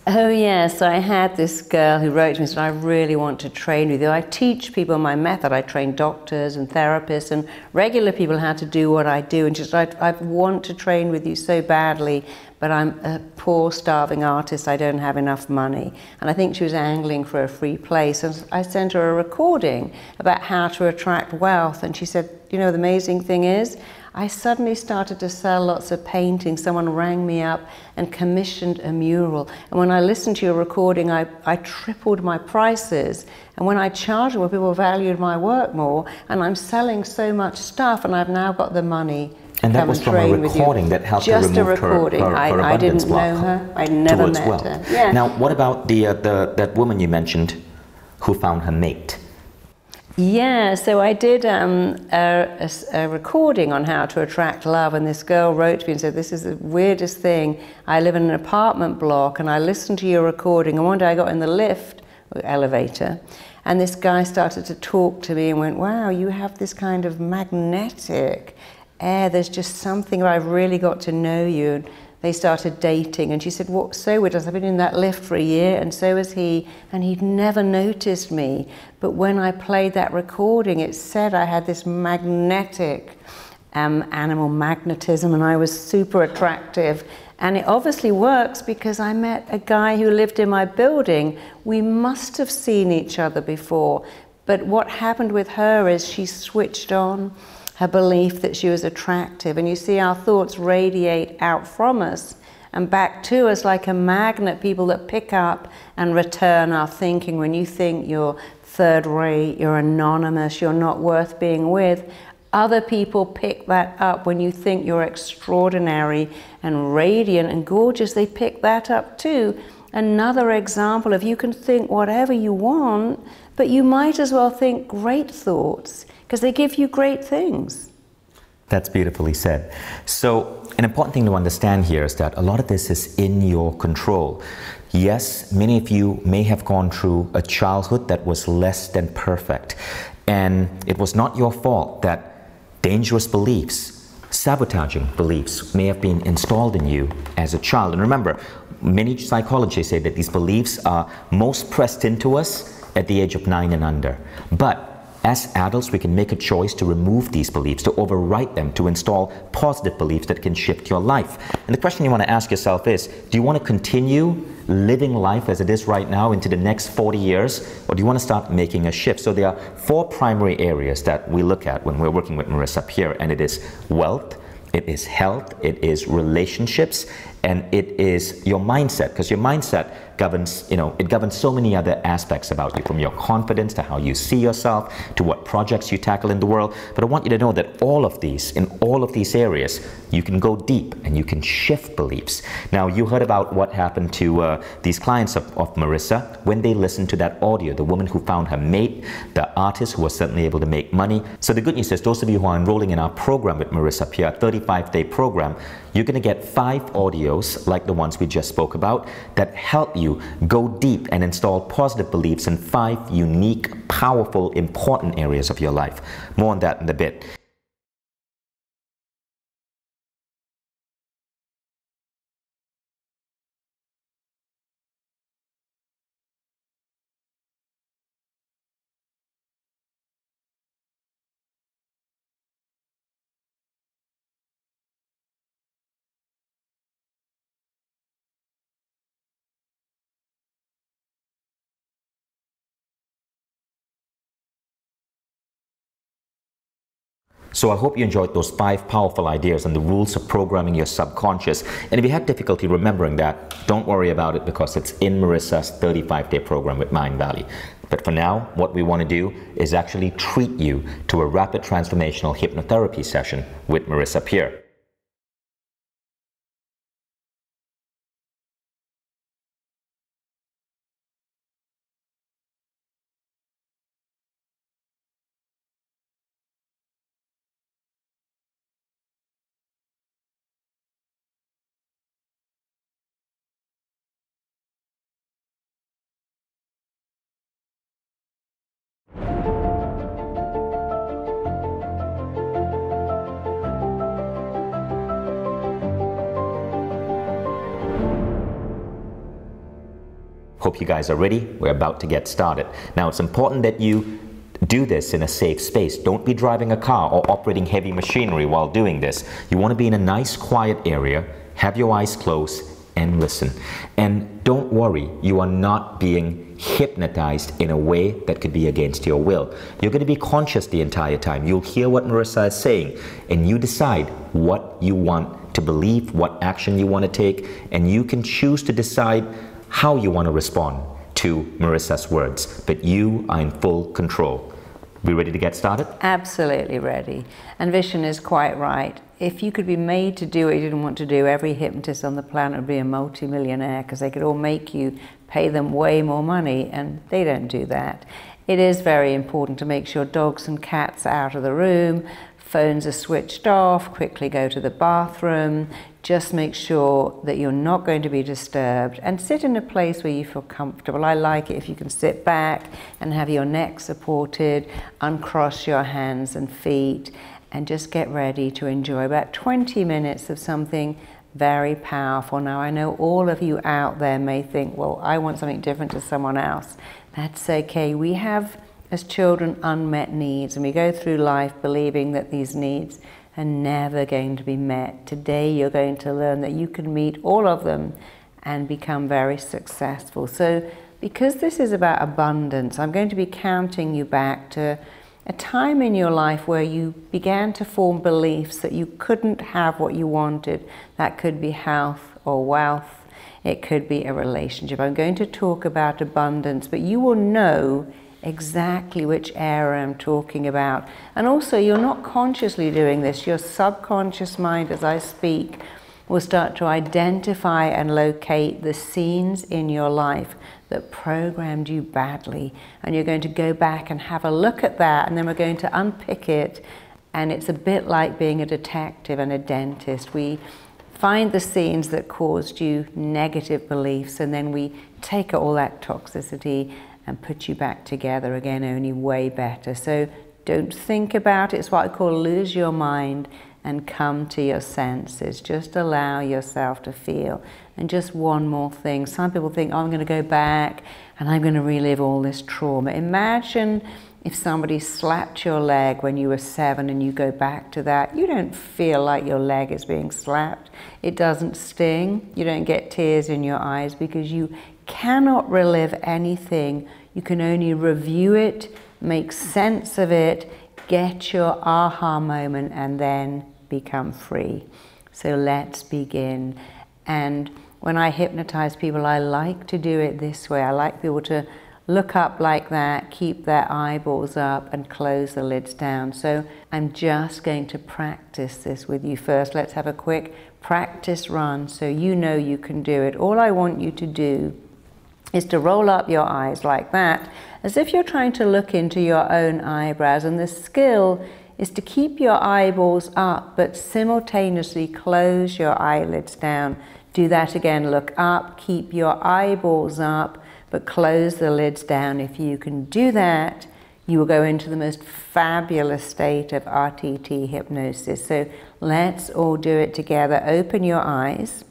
Oh yes, I had this girl who wrote to me and said, I really want to train with you. I teach people my method. I train doctors and therapists and regular people how to do what I do. And she said, I want to train with you so badly, but I'm a poor, starving artist. I don't have enough money. And I think she was angling for a free place. And I sent her a recording about how to attract wealth. And she said, you know, the amazing thing is, I suddenly started to sell lots of paintings. Someone rang me up and commissioned a mural. And when I listened to your recording, I tripled my prices. And when I charged more, people valued my work more. And I'm selling so much stuff, and I've now got the money. And that was from a recording that helped her remove her abundance block. I didn't know her. I never met her. Yeah. Now, what about that woman you mentioned who found her mate? Yeah, so I did a recording on how to attract love, and this girl wrote to me and said, this is the weirdest thing. I live in an apartment block and I listened to your recording, and one day I got in the lift, or elevator, and this guy started to talk to me and went, wow, you have this kind of magnetic air, there's just something, I've really got to know you. And they started dating, and she said, what, so weird, I've been in that lift for a year, and so has he, and he'd never noticed me. But when I played that recording, it said I had this magnetic animal magnetism, and I was super attractive. And it obviously works because I met a guy who lived in my building. We must have seen each other before. But what happened with her is she switched on her belief that she was attractive. And you see our thoughts radiate out from us and back to us like a magnet, people that pick up and return our thinking. When you think you're third rate, you're anonymous, you're not worth being with, other people pick that up. When you think you're extraordinary and radiant and gorgeous, they pick that up too. another example of you can think whatever you want, but you might as well think great thoughts because they give you great things. That's beautifully said. So an important thing to understand here is that a lot of this is in your control. Yes, many of you may have gone through a childhood that was less than perfect, and it was not your fault that dangerous beliefs, sabotaging beliefs may have been installed in you as a child. And remember, many psychologists say that these beliefs are most pressed into us at the age of 9 and under. But as adults, we can make a choice to remove these beliefs, to overwrite them, to install positive beliefs that can shift your life. And the question you want to ask yourself is, do you want to continue living life as it is right now into the next 40 years, or do you want to start making a shift? So there are 4 primary areas that we look at when we're working with Marissa Peer, and it is wealth, it is health, it is relationships, and it is your mindset, because your mindset governs, it governs so many other aspects about you, from your confidence to how you see yourself to what projects you tackle in the world. But I want you to know that in all of these areas, you can go deep and you can shift beliefs. Now, you heard about what happened to these clients of Marissa when they listened to that audio, the woman who found her mate, the artist who was suddenly able to make money. So the good news is, those of you who are enrolling in our program with Marissa Peer, 35-day program, you're going to get 5 audios like the ones we just spoke about that help you go deep and install positive beliefs in 5 unique, powerful, important areas of your life. More on that in a bit. So I hope you enjoyed those 5 powerful ideas on the rules of programming your subconscious. And if you had difficulty remembering that, don't worry about it, because it's in Marissa's 35-day program with Mindvalley. But for now, what we want to do is actually treat you to a rapid transformational hypnotherapy session with Marissa Peer. Hope you guys are ready. We're about to get started. Now, it's important that you do this in a safe space. Don't be driving a car or operating heavy machinery while doing this. You want to be in a nice, quiet area, have your eyes closed, and listen. And don't worry, you are not being hypnotized in a way that could be against your will. You're going to be conscious the entire time. You'll hear what Marissa is saying, and you decide what you want to believe, what action you want to take, and you can choose to decide how you want to respond to Marissa's words, but you are in full control. We ready to get started? Absolutely ready. And Vishen is quite right. If you could be made to do what you didn't want to do, every hypnotist on the planet would be a multi-millionaire, because they could all make you pay them way more money, and they don't do that. It is very important to make sure dogs and cats are out of the room, phones are switched off, quickly go to the bathroom. Just make sure that you're not going to be disturbed, and sit in a place where you feel comfortable. I like it if you can sit back and have your neck supported, uncross your hands and feet, and just get ready to enjoy about 20 minutes of something very powerful. Now, I know all of you out there may think, well, I want something different to someone else. That's okay. We have, as children, unmet needs, and we go through life believing that these needs are never going to be met. Today, you're going to learn that you can meet all of them and become very successful. So, because this is about abundance, I'm going to be counting you back to a time in your life where you began to form beliefs that you couldn't have what you wanted. That could be health or wealth. It could be a relationship. I'm going to talk about abundance, but you will know exactly which area I'm talking about. And also, you're not consciously doing this. Your subconscious mind, as I speak, will start to identify and locate the scenes in your life that programmed you badly. And you're going to go back and have a look at that, and then we're going to unpick it. And it's a bit like being a detective and a dentist. We find the scenes that caused you negative beliefs, and then we take all that toxicity and put you back together again, only way better. So don't think about it. It's what I call lose your mind and come to your senses. Just allow yourself to feel. And just one more thing. Some people think, oh, I'm going to go back and I'm going to relive all this trauma. Imagine if somebody slapped your leg when you were 7 and you go back to that. You don't feel like your leg is being slapped. It doesn't sting. You don't get tears in your eyes because you cannot relive anything. You can only review it, make sense of it, get your aha moment, and then become free. So let's begin. And when I hypnotize people, I like to do it this way. I like people to look up like that, keep their eyeballs up, and close the lids down. So I'm just going to practice this with you first. Let's have a quick practice run so you know you can do it. All I want you to do is to roll up your eyes like that, as if you're trying to look into your own eyebrows. And the skill is to keep your eyeballs up, but simultaneously close your eyelids down. Do that again. Look up, keep your eyeballs up, but close the lids down. If you can do that, you will go into the most fabulous state of RTH hypnosis. So let's all do it together. Open your eyes.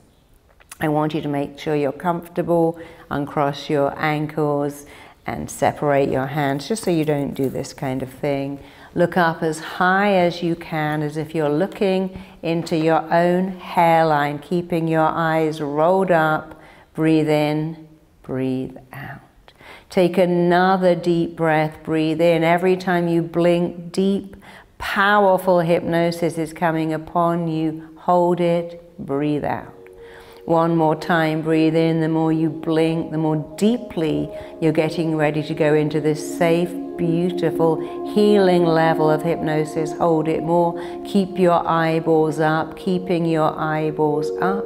I want you to make sure you're comfortable. Uncross your ankles and separate your hands, just so you don't do this kind of thing. Look up as high as you can, as if you're looking into your own hairline, keeping your eyes rolled up. Breathe in, breathe out. Take another deep breath, breathe in. Every time you blink, deep, powerful hypnosis is coming upon you. Hold it, breathe out. One more time, breathe in. The more you blink, the more deeply you're getting ready to go into this safe, beautiful, healing level of hypnosis. Hold it more. Keep your eyeballs up, keeping your eyeballs up.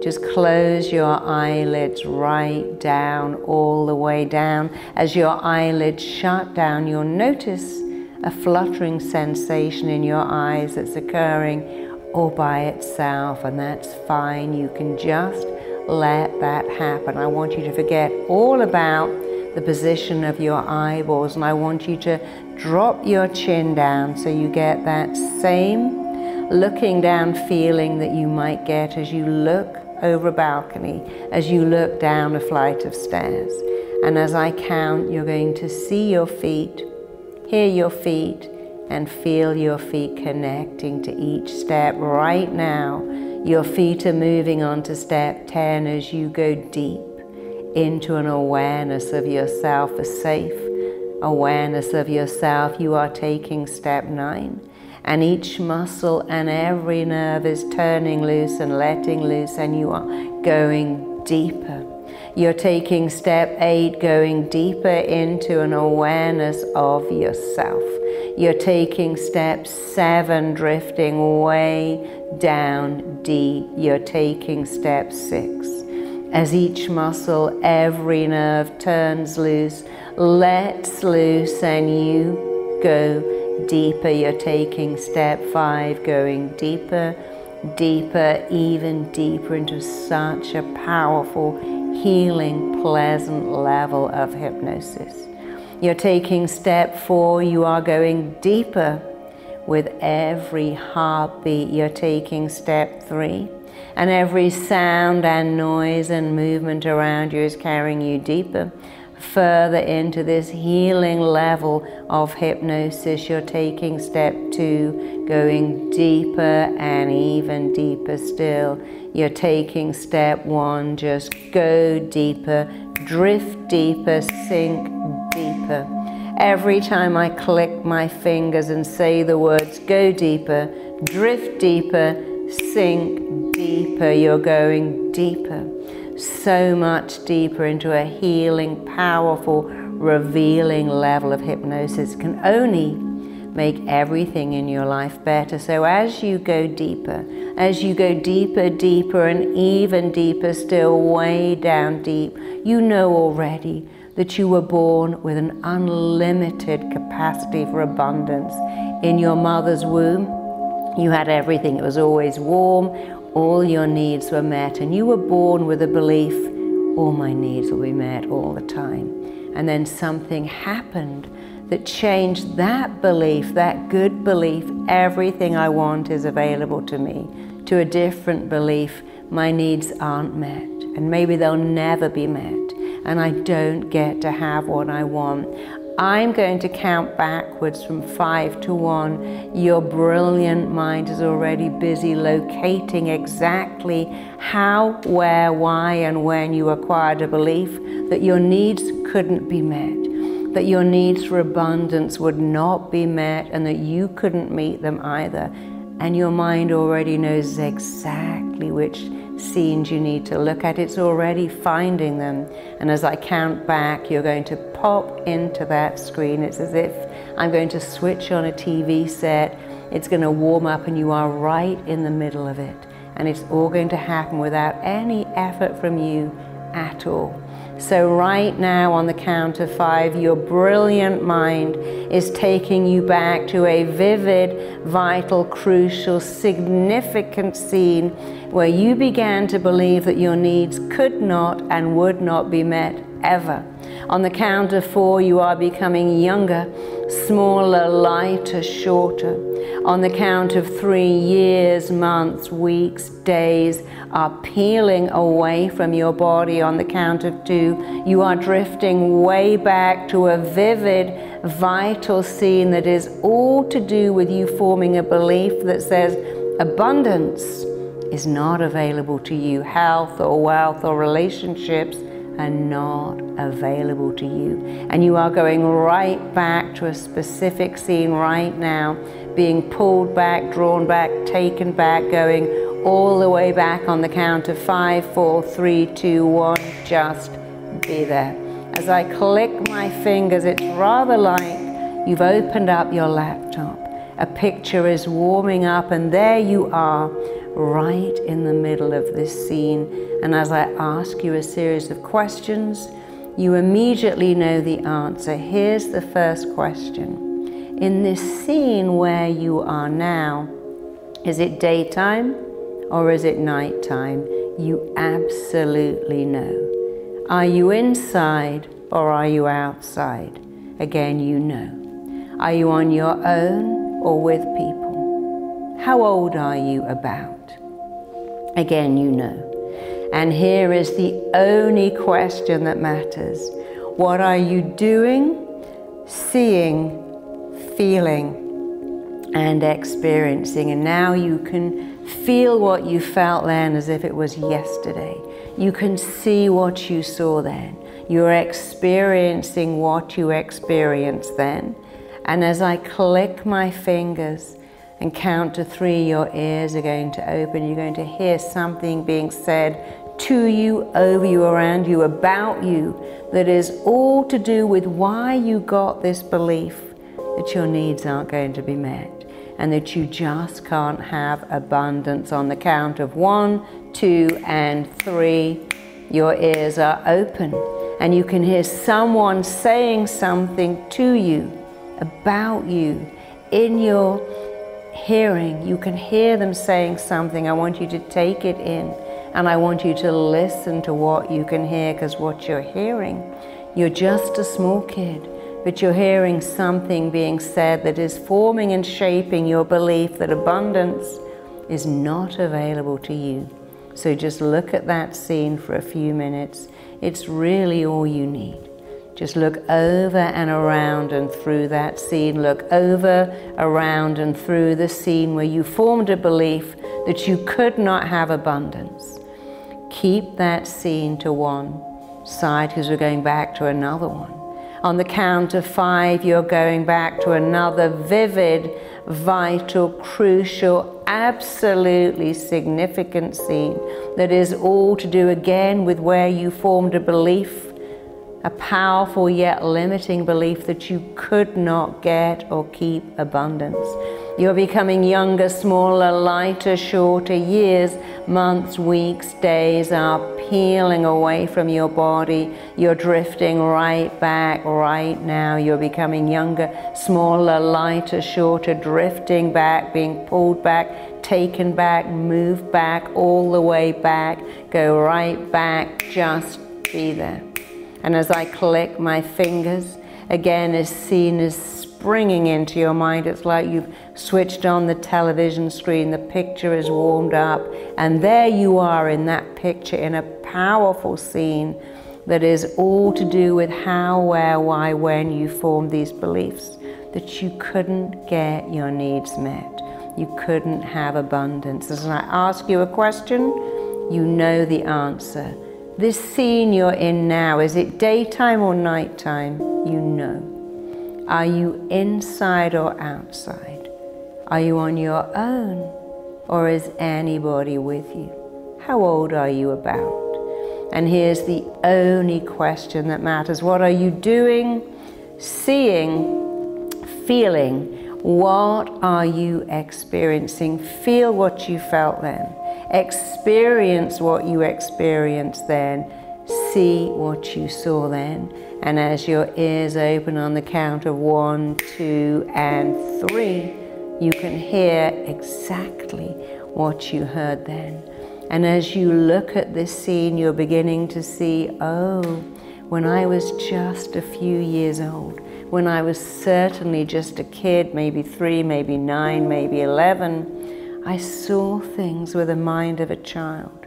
Just close your eyelids right down, all the way down. As your eyelids shut down, you'll notice a fluttering sensation in your eyes that's occurring all by itself, and that's fine. You can just let that happen. I want you to forget all about the position of your eyeballs, and I want you to drop your chin down so you get that same looking down feeling that you might get as you look over a balcony, as you look down a flight of stairs. And as I count, you're going to see your feet, hear your feet, and feel your feet connecting to each step. Right now, your feet are moving on to step 10 as you go deep into an awareness of yourself, a safe awareness of yourself. You are taking step 9, and each muscle and every nerve is turning loose and letting loose, and you are going deeper. You're taking step 8, going deeper into an awareness of yourself. You're taking step 7, drifting way down deep. You're taking step 6. As each muscle, every nerve turns loose, lets loose, and you go deeper. You're taking step 5, going deeper, deeper, even deeper into such a powerful, healing, pleasant level of hypnosis. You're taking step 4, you are going deeper with every heartbeat. You're taking step 3, and every sound and noise and movement around you is carrying you deeper, further into this healing level of hypnosis. You're taking step 2, going deeper and even deeper still. You're taking step 1, just go deeper, drift deeper, sink deeper. Every time I click my fingers and say the words go deeper, drift deeper, sink deeper, you're going deeper. So much deeper into a healing, powerful, revealing level of hypnosis can only make everything in your life better. So as you go deeper, deeper and even deeper still, way down deep, you know already that you were born with an unlimited capacity for abundance. In your mother's womb, you had everything. It was always warm. All your needs were met. And you were born with a belief, all my needs will be met all the time. And then something happened that changed that belief, that good belief, everything I want is available to me, to a different belief, my needs aren't met. And maybe they'll never be met. And I don't get to have what I want. I'm going to count backwards from 5 to 1. Your brilliant mind is already busy locating exactly how, where, why, and when you acquired a belief that your needs couldn't be met, that your needs for abundance would not be met, and that you couldn't meet them either. And your mind already knows exactly which scenes you need to look at. It's already finding them. And as I count back, you're going to pop into that screen. It's as if I'm going to switch on a TV set. It's going to warm up and you are right in the middle of it. And it's all going to happen without any effort from you at all. So right now, on the count of 5, your brilliant mind is taking you back to a vivid, vital, crucial, significant scene where you began to believe that your needs could not and would not be met ever. On the count of 4, you are becoming younger, smaller, lighter, shorter. On the count of 3, years, months, weeks, days are peeling away from your body. On the count of 2, you are drifting way back to a vivid, vital scene that is all to do with you forming a belief that says abundance is not available to you. Health or wealth or relationships are not available to you. And you are going right back to a specific scene right now, being pulled back, drawn back, taken back, going all the way back on the count of 5, 4, 3, 2, 1, just be there. As I click my fingers, it's rather like you've opened up your laptop. A picture is warming up and there you are, right in the middle of this scene. And as I ask you a series of questions, you immediately know the answer. Here's the first question. In this scene where you are now, is it daytime or is it nighttime? You absolutely know. Are you inside or are you outside? Again, you know. Are you on your own or with people? How old are you about? Again, you know. And here is the only question that matters. What are you doing, seeing, feeling, and experiencing? And now you can feel what you felt then as if it was yesterday. You can see what you saw then. You're experiencing what you experienced then. And as I click my fingers and count to 3, your ears are going to open. You're going to hear something being said to you, over you, around you, about you, that is all to do with why you got this belief that your needs aren't going to be met and that you just can't have abundance. On the count of 1, 2, and 3, your ears are open and you can hear someone saying something to you, about you, in your hearing. You can hear them saying something. I want you to take it in. And I want you to listen to what you can hear, because what you're hearing, you're just a small kid, but you're hearing something being said that is forming and shaping your belief that abundance is not available to you. So just look at that scene for a few minutes. It's really all you need. Just look over and around and through that scene. Look over, around, and through the scene where you formed a belief that you could not have abundance. Keep that scene to one side because we're going back to another one. On the count of 5, you're going back to another vivid, vital, crucial, absolutely significant scene that is all to do again with where you formed a belief a powerful yet limiting belief that you could not get or keep abundance. You're becoming younger, smaller, lighter, shorter. Years, months, weeks, days are peeling away from your body. You're drifting right back right now. You're becoming younger, smaller, lighter, shorter, drifting back, being pulled back, taken back, moved back, all the way back. Go right back, just be there. And as I click my fingers, again, as seen as springing into your mind, it's like you've switched on the television screen, the picture is warmed up, and there you are in that picture in a powerful scene that is all to do with how, where, why, when you formed these beliefs, that you couldn't get your needs met, you couldn't have abundance. As I ask you a question, you know the answer. This scene you're in now, is it daytime or nighttime? You know. Are you inside or outside? Are you on your own, or is anybody with you? How old are you about? And here's the only question that matters. What are you doing, seeing, feeling? What are you experiencing? Feel what you felt then. Experience what you experienced then. See what you saw then. And as your ears open on the count of 1, 2, and 3, you can hear exactly what you heard then. And as you look at this scene, you're beginning to see, oh, when I was just a few years old, when I was certainly just a kid, maybe 3, maybe 9, maybe 11, I saw things with the mind of a child.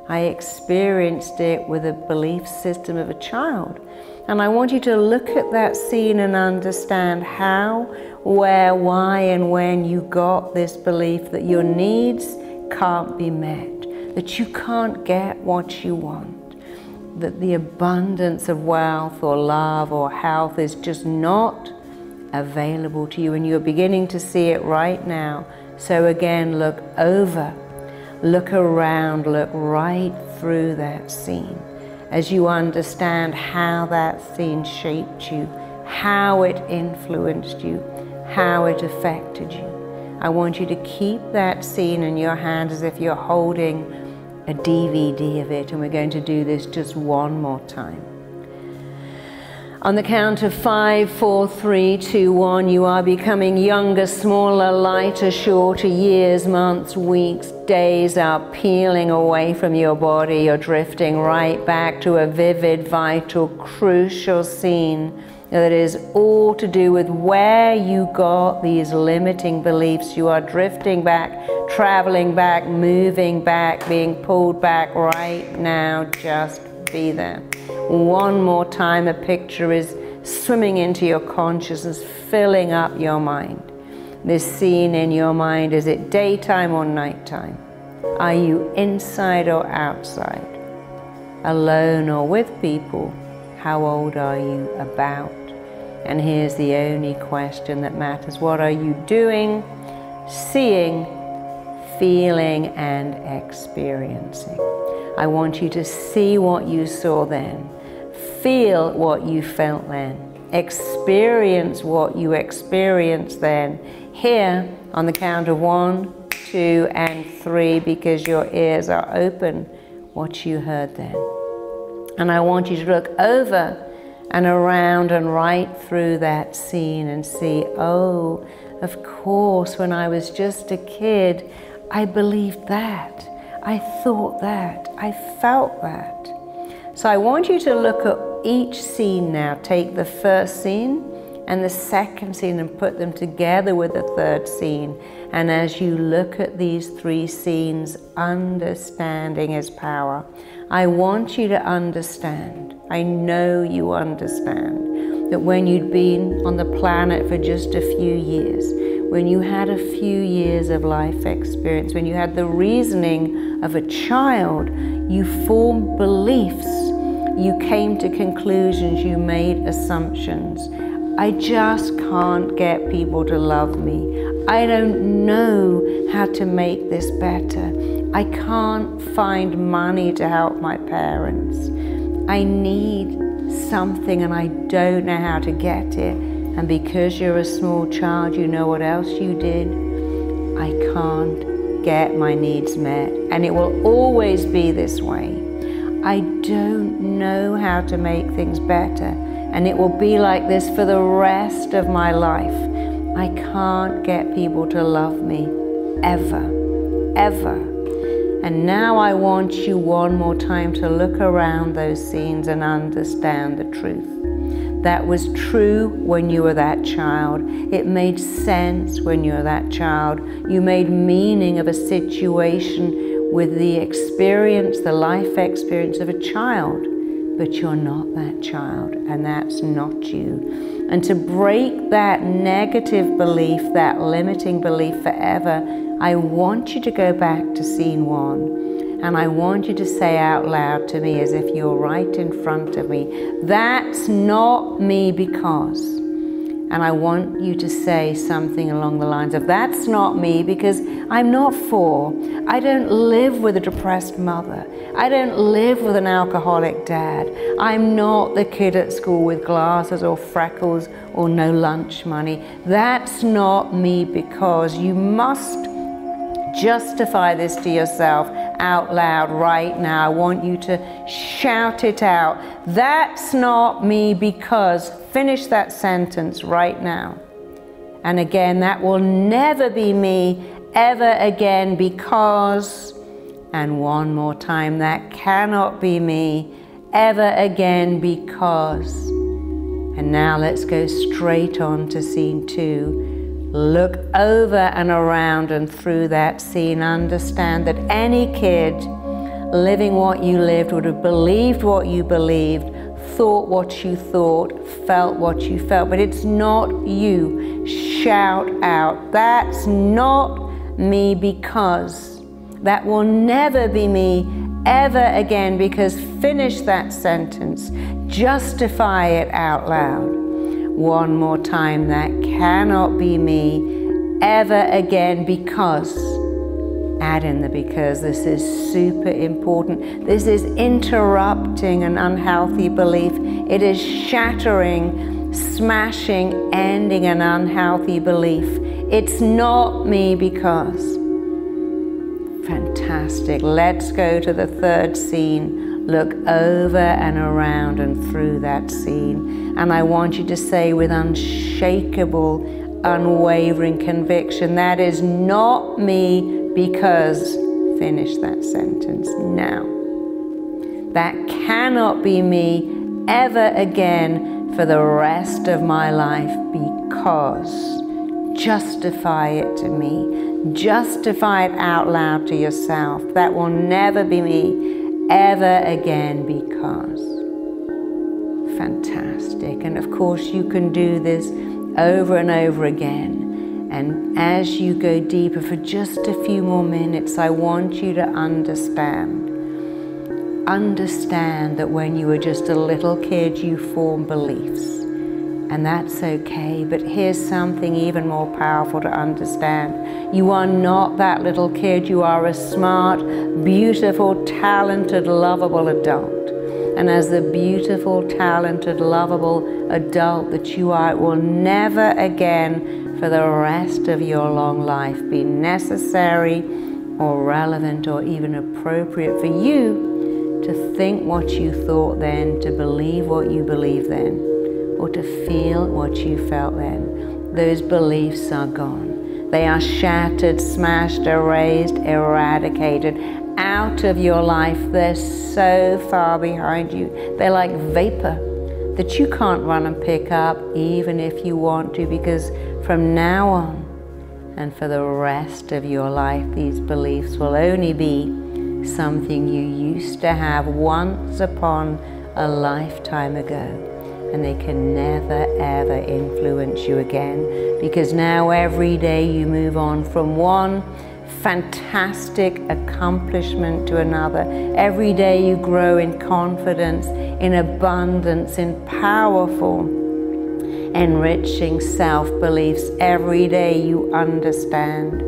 I experienced it with a belief system of a child. And I want you to look at that scene and understand how, where, why, and when you got this belief that your needs can't be met, that you can't get what you want, that the abundance of wealth or love or health is just not available to you, and you're beginning to see it right now. So again, look over, look around, look right through that scene as you understand how that scene shaped you, how it influenced you, how it affected you. I want you to keep that scene in your hand as if you're holding a DVD of it, and we're going to do this just one more time. On the count of 5, 4, 3, 2, 1, you are becoming younger, smaller, lighter, shorter. Years, months, weeks, days are peeling away from your body. You're drifting right back to a vivid, vital, crucial scene that is all to do with where you got these limiting beliefs. You are drifting back, traveling back, moving back, being pulled back right now. Just be there. One more time, a picture is swimming into your consciousness, filling up your mind. This scene in your mind, is it daytime or nighttime? Are you inside or outside? Alone or with people? How old are you about? And here's the only question that matters. What are you doing, seeing, feeling, and experiencing? I want you to see what you saw then, feel what you felt then, experience what you experienced then. Here, on the count of 1, 2, and 3, because your ears are open, what you heard then. And I want you to look over and around and right through that scene and see, oh, of course, when I was just a kid, I believed that. I thought that, I felt that. So I want you to look at each scene now. Take the first scene and the second scene and put them together with the third scene. And as you look at these 3 scenes, understanding is power. I want you to understand, I know you understand, that when you'd been on the planet for just a few years, when you had a few years of life experience, when you had the reasoning of a child, you formed beliefs, you came to conclusions, you made assumptions. I just can't get people to love me. I don't know how to make this better. I can't find money to help my parents. I need something and I don't know how to get it. And because you're a small child, you know what else you did? I can't get my needs met. And it will always be this way. I don't know how to make things better. And it will be like this for the rest of my life. I can't get people to love me, ever, ever. And now I want you one more time to look around those scenes and understand the truth. That was true when you were that child. It made sense when you were that child. You made meaning of a situation with the experience, the life experience of a child. But you're not that child, and that's not you. And to break that negative belief, that limiting belief forever, I want you to go back to scene 1. And I want you to say out loud to me as if you're right in front of me, that's not me because. And I want you to say something along the lines of, that's not me because I'm not 4. I don't live with a depressed mother. I don't live with an alcoholic dad. I'm not the kid at school with glasses or freckles or no lunch money. That's not me because. You must justify this to yourself out loud right now. I want you to shout it out. That's not me because. Finish that sentence right now. And again, that will never be me ever again because. And one more time, that cannot be me ever again because. And now let's go straight on to scene 2. Look over and around and through that scene. Understand that any kid living what you lived would have believed what you believed, thought what you thought, felt what you felt, but it's not you. Shout out, that's not me because. That will never be me ever again because. Finish that sentence. Justify it out loud. One more time, that cannot be me ever again because. Add in the because. This is super important. This is interrupting an unhealthy belief. It is shattering, smashing, ending an unhealthy belief. It's not me because. Fantastic. Let's go to the 3rd scene. Look over and around and through that scene. And I want you to say with unshakable, unwavering conviction, that is not me because. Finish that sentence now. That cannot be me ever again for the rest of my life because. Justify it to me. Justify it out loud to yourself. That will never be me ever again because. Fantastic. And of course you can do this over and over again. And as you go deeper for just a few more minutes, I want you to understand that when you were just a little kid, you formed beliefs. And that's okay, but here's something even more powerful to understand. You are not that little kid. You are a smart, beautiful, talented, lovable adult. And as the beautiful, talented, lovable adult that you are, it will never again for the rest of your long life be necessary or relevant or even appropriate for you to think what you thought then, to believe what you believe then, or to feel what you felt then. Those beliefs are gone. They are shattered, smashed, erased, eradicated out of your life. They're so far behind you. They're like vapor that you can't run and pick up even if you want to, because from now on and for the rest of your life, these beliefs will only be something you used to have once upon a lifetime ago. And they can never ever influence you again, because now every day you move on from one fantastic accomplishment to another. Every day you grow in confidence, in abundance, in powerful, enriching self-beliefs. Every day you understand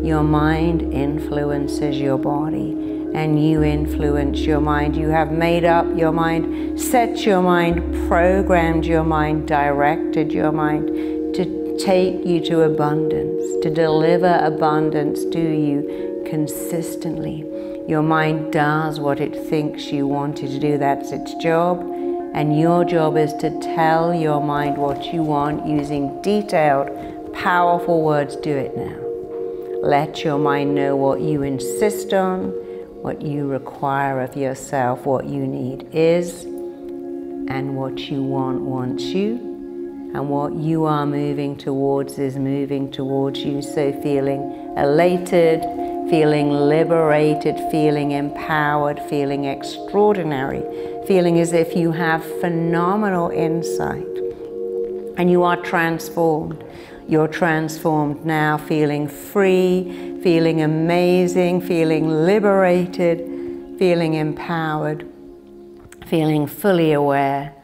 your mind influences your body. and you influence your mind. You have made up your mind, set your mind, programmed your mind, directed your mind to take you to abundance, to deliver abundance to you consistently. Your mind does what it thinks you want it to do. That's its job. And your job is to tell your mind what you want using detailed, powerful words. Do it now. Let your mind know what you insist on, what you require of yourself, what you need is, and what you want wants you, and what you are moving towards is moving towards you. So feeling elated, feeling liberated, feeling empowered, feeling extraordinary, feeling as if you have phenomenal insight and you are transformed. You're transformed now, feeling free, feeling amazing, feeling liberated, feeling empowered, feeling fully aware.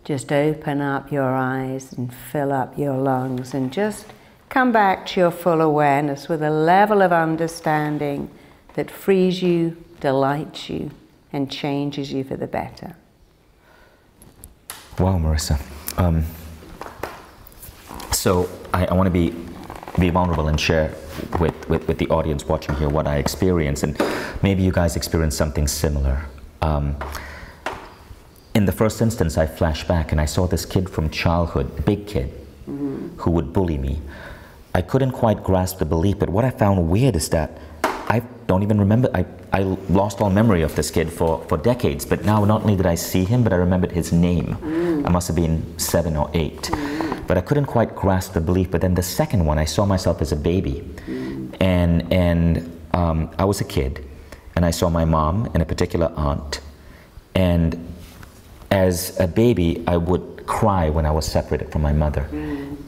Just open up your eyes and fill up your lungs and just come back to your full awareness with a level of understanding that frees you, delights you, and changes you for the better. Wow, Marissa. So I want to be vulnerable and share with the audience watching here what I experienced, and maybe you guys experienced something similar. In the first instance, I flashed back and I saw this kid from childhood, a big kid, who would bully me. I couldn't quite grasp the belief, but what I found weird is that I don't even remember, I lost all memory of this kid for decades, but now not only did I see him, but I remembered his name. I must have been 7 or 8. But I couldn't quite grasp the belief. But then the second one, I saw myself as a baby. And I was a kid, and I saw my mom and a particular aunt. And as a baby, I would cry when I was separated from my mother.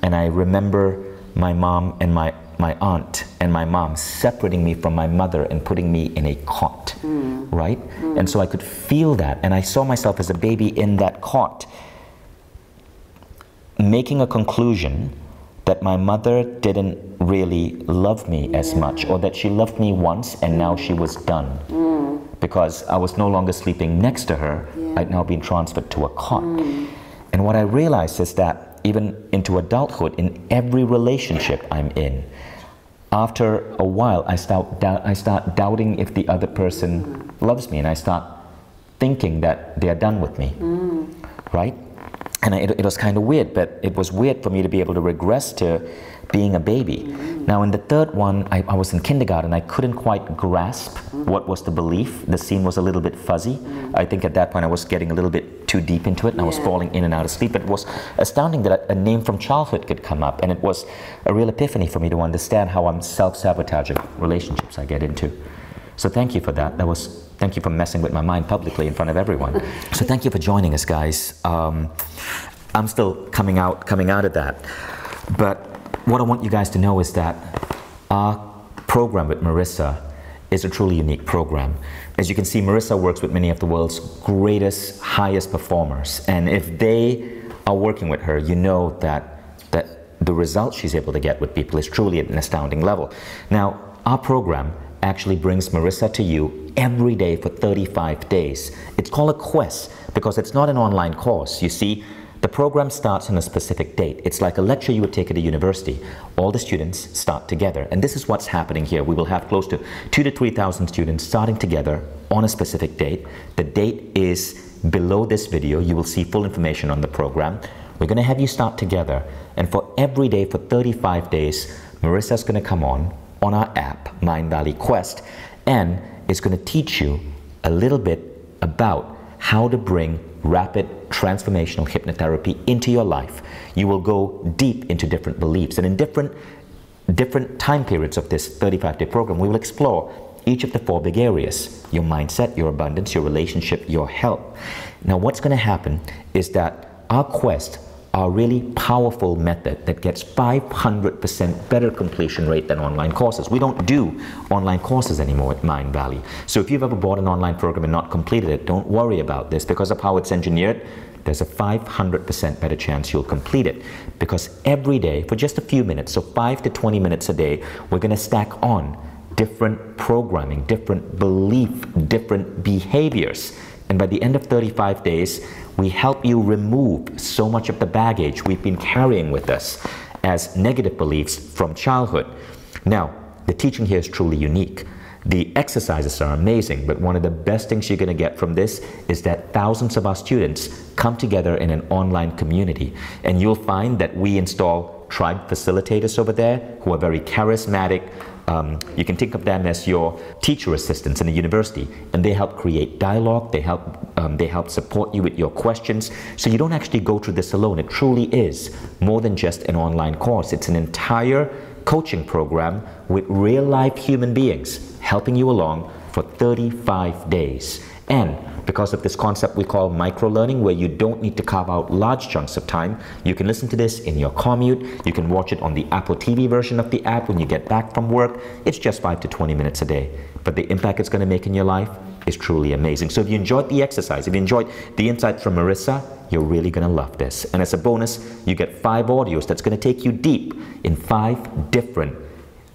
And I remember my mom and my aunt and my mom separating me from my mother and putting me in a cot, right? And so I could feel that, and I saw myself as a baby in that cot, making a conclusion that my mother didn't really love me as much, or that she loved me once and now she was done. Because I was no longer sleeping next to her, I'd now been transferred to a cot. And what I realized is that even into adulthood, in every relationship I'm in, after a while I start doubting if the other person loves me, and I start thinking that they're done with me, right? And it was kind of weird, but it was weird for me to be able to regress to being a baby. Now in the third one, I was in kindergarten. I couldn't quite grasp what was the belief. The scene was a little bit fuzzy. I think at that point I was getting a little bit too deep into it, and I was falling in and out of sleep. But it was astounding that a name from childhood could come up, and it was a real epiphany for me to understand how I'm self-sabotaging relationships I get into. So thank you for that. Thank you for messing with my mind publicly in front of everyone. So thank you for joining us, guys. I'm still coming out of that. But what I want you guys to know is that our program with Marissa is a truly unique program. As you can see, Marissa works with many of the world's greatest, highest performers. And if they are working with her, you know that the results she's able to get with people is truly at an astounding level. Now, our program actually brings Marissa to you every day for 35 days. It's called a quest because it's not an online course. You see, the program starts on a specific date. It's like a lecture you would take at a university. All the students start together, and this is what's happening here. We will have close to 2,000 to 3,000 students starting together on a specific date. The date is below this video. You will see full information on the program. We're going to have you start together, and for every day for 35 days, Marissa's going to come on our app, Mindvalley Quest, and it's going to teach you a little bit about how to bring rapid transformational hypnotherapy into your life. You will go deep into different beliefs, and in different time periods of this 35-day program, we will explore each of the 4 big areas: your mindset, your abundance, your relationship, your health. Now, what's going to happen is that our quest, our really powerful method that gets 500% better completion rate than online courses. We don't do online courses anymore at Mindvalley. So if you've ever bought an online program and not completed it, don't worry about this. Because of how it's engineered, there's a 500% better chance you'll complete it. Because every day, for just a few minutes, so 5 to 20 minutes a day, we're going to stack on different programming, different belief, different behaviors. And by the end of 35 days, we help you remove so much of the baggage we've been carrying with us as negative beliefs from childhood. Now, the teaching here is truly unique. The exercises are amazing, but one of the best things you're going to get from this is that thousands of our students come together in an online community. And you'll find that we install tribe facilitators over there who are very charismatic. You can think of them as your teacher assistants in a university, and they help create dialogue, they help support you with your questions, so you don't actually go through this alone. It truly is more than just an online course. It's an entire coaching program with real-life human beings helping you along for 35 days. And because of this concept we call micro-learning, where you don't need to carve out large chunks of time, you can listen to this in your commute, you can watch it on the Apple TV version of the app when you get back from work. It's just 5 to 20 minutes a day. But the impact it's going to make in your life is truly amazing. So if you enjoyed the exercise, if you enjoyed the insights from Marissa, you're really going to love this. And as a bonus, you get 5 audios that's going to take you deep in 5 different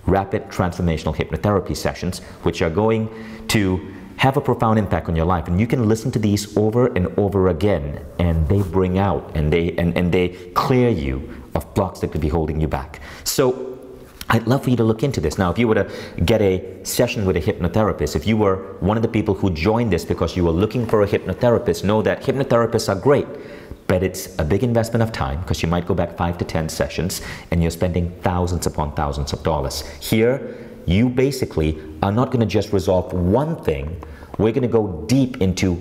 rapid transformational hypnotherapy sessions, which are going to have a profound impact on your life. And you can listen to these over and over again, and they bring out and they clear you of blocks that could be holding you back. So I'd love for you to look into this. Now, if you were to get a session with a hypnotherapist, if you were one of the people who joined this because you were looking for a hypnotherapist, know that hypnotherapists are great, but it's a big investment of time because you might go back 5 to 10 sessions and you're spending thousands upon thousands of dollars. Here, you basically are not going to just resolve one thing. We're going to go deep into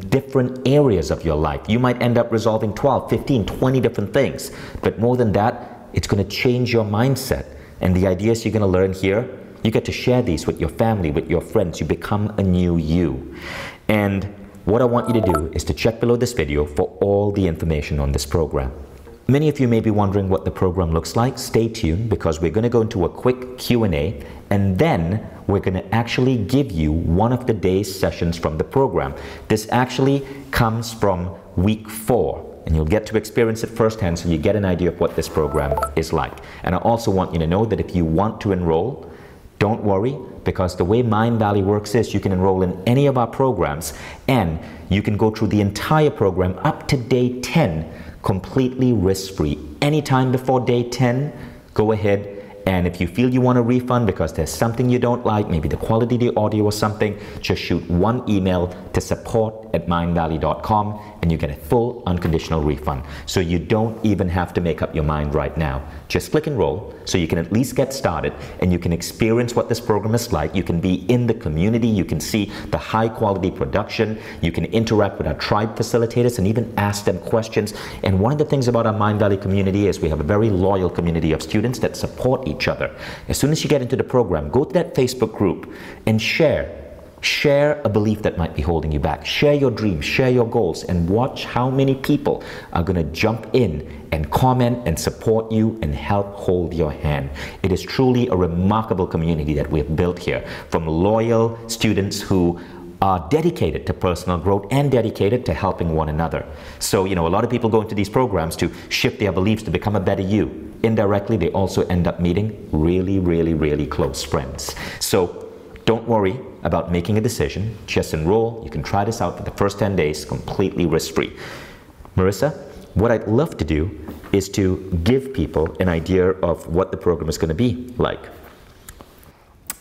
different areas of your life. You might end up resolving 12, 15, 20 different things. But more than that, it's going to change your mindset. And the ideas you're going to learn here, you get to share these with your family, with your friends. You become a new you. And what I want you to do is to check below this video for all the information on this program. Many of you may be wondering what the program looks like. Stay tuned, because we're going to go into a quick Q&A, and then we're going to actually give you one of the day's sessions from the program. This actually comes from week 4, and you'll get to experience it firsthand so you get an idea of what this program is like. And I also want you to know that if you want to enroll, don't worry, because the way Mindvalley works is you can enroll in any of our programs, and you can go through the entire program up to day 10 completely risk-free. Anytime before day 10, go ahead, and if you feel you want a refund because there's something you don't like, maybe the quality of the audio or something, just shoot one email to support@mindvalley.com and you get a full unconditional refund. So you don't even have to make up your mind right now. Just click enroll so you can at least get started and you can experience what this program is like. You can be in the community, you can see the high quality production, you can interact with our tribe facilitators and even ask them questions. And one of the things about our Mindvalley community is we have a very loyal community of students that support each other. As soon as you get into the program, go to that Facebook group and share a belief that might be holding you back. Share your dreams, share your goals, and watch how many people are going to jump in and comment and support you and help hold your hand. It is truly a remarkable community that we have built here, from loyal students who are dedicated to personal growth and dedicated to helping one another. So, you know, a lot of people go into these programs to shift their beliefs to become a better you. Indirectly, they also end up meeting really, really, really close friends. So don't worry about making a decision. Just enroll. You can try this out for the first 10 days completely risk-free. Marissa, what I'd love to do is to give people an idea of what the program is going to be like.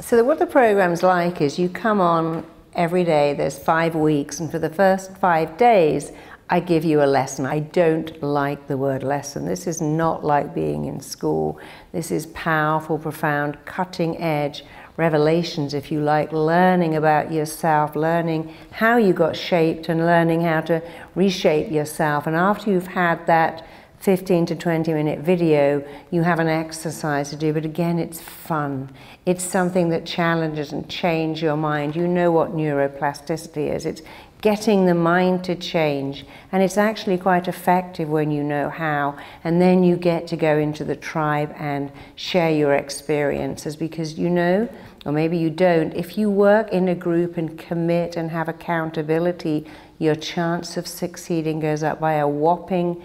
So what the program's like is you come on every day. There's 5 weeks, and for the first 5 days I give you a lesson. I don't like the word lesson. This is not like being in school. This is powerful, profound, cutting edge revelations, if you like, learning about yourself, learning how you got shaped and learning how to reshape yourself. And after you've had that 15 to 20 minute video, you have an exercise to do, but again, it's fun. It's something that challenges and changes your mind. You know what neuroplasticity is. It's getting the mind to change, and it's actually quite effective when you know how. And then you get to go into the tribe and share your experiences, because you know, or maybe you don't, if you work in a group and commit and have accountability, your chance of succeeding goes up by a whopping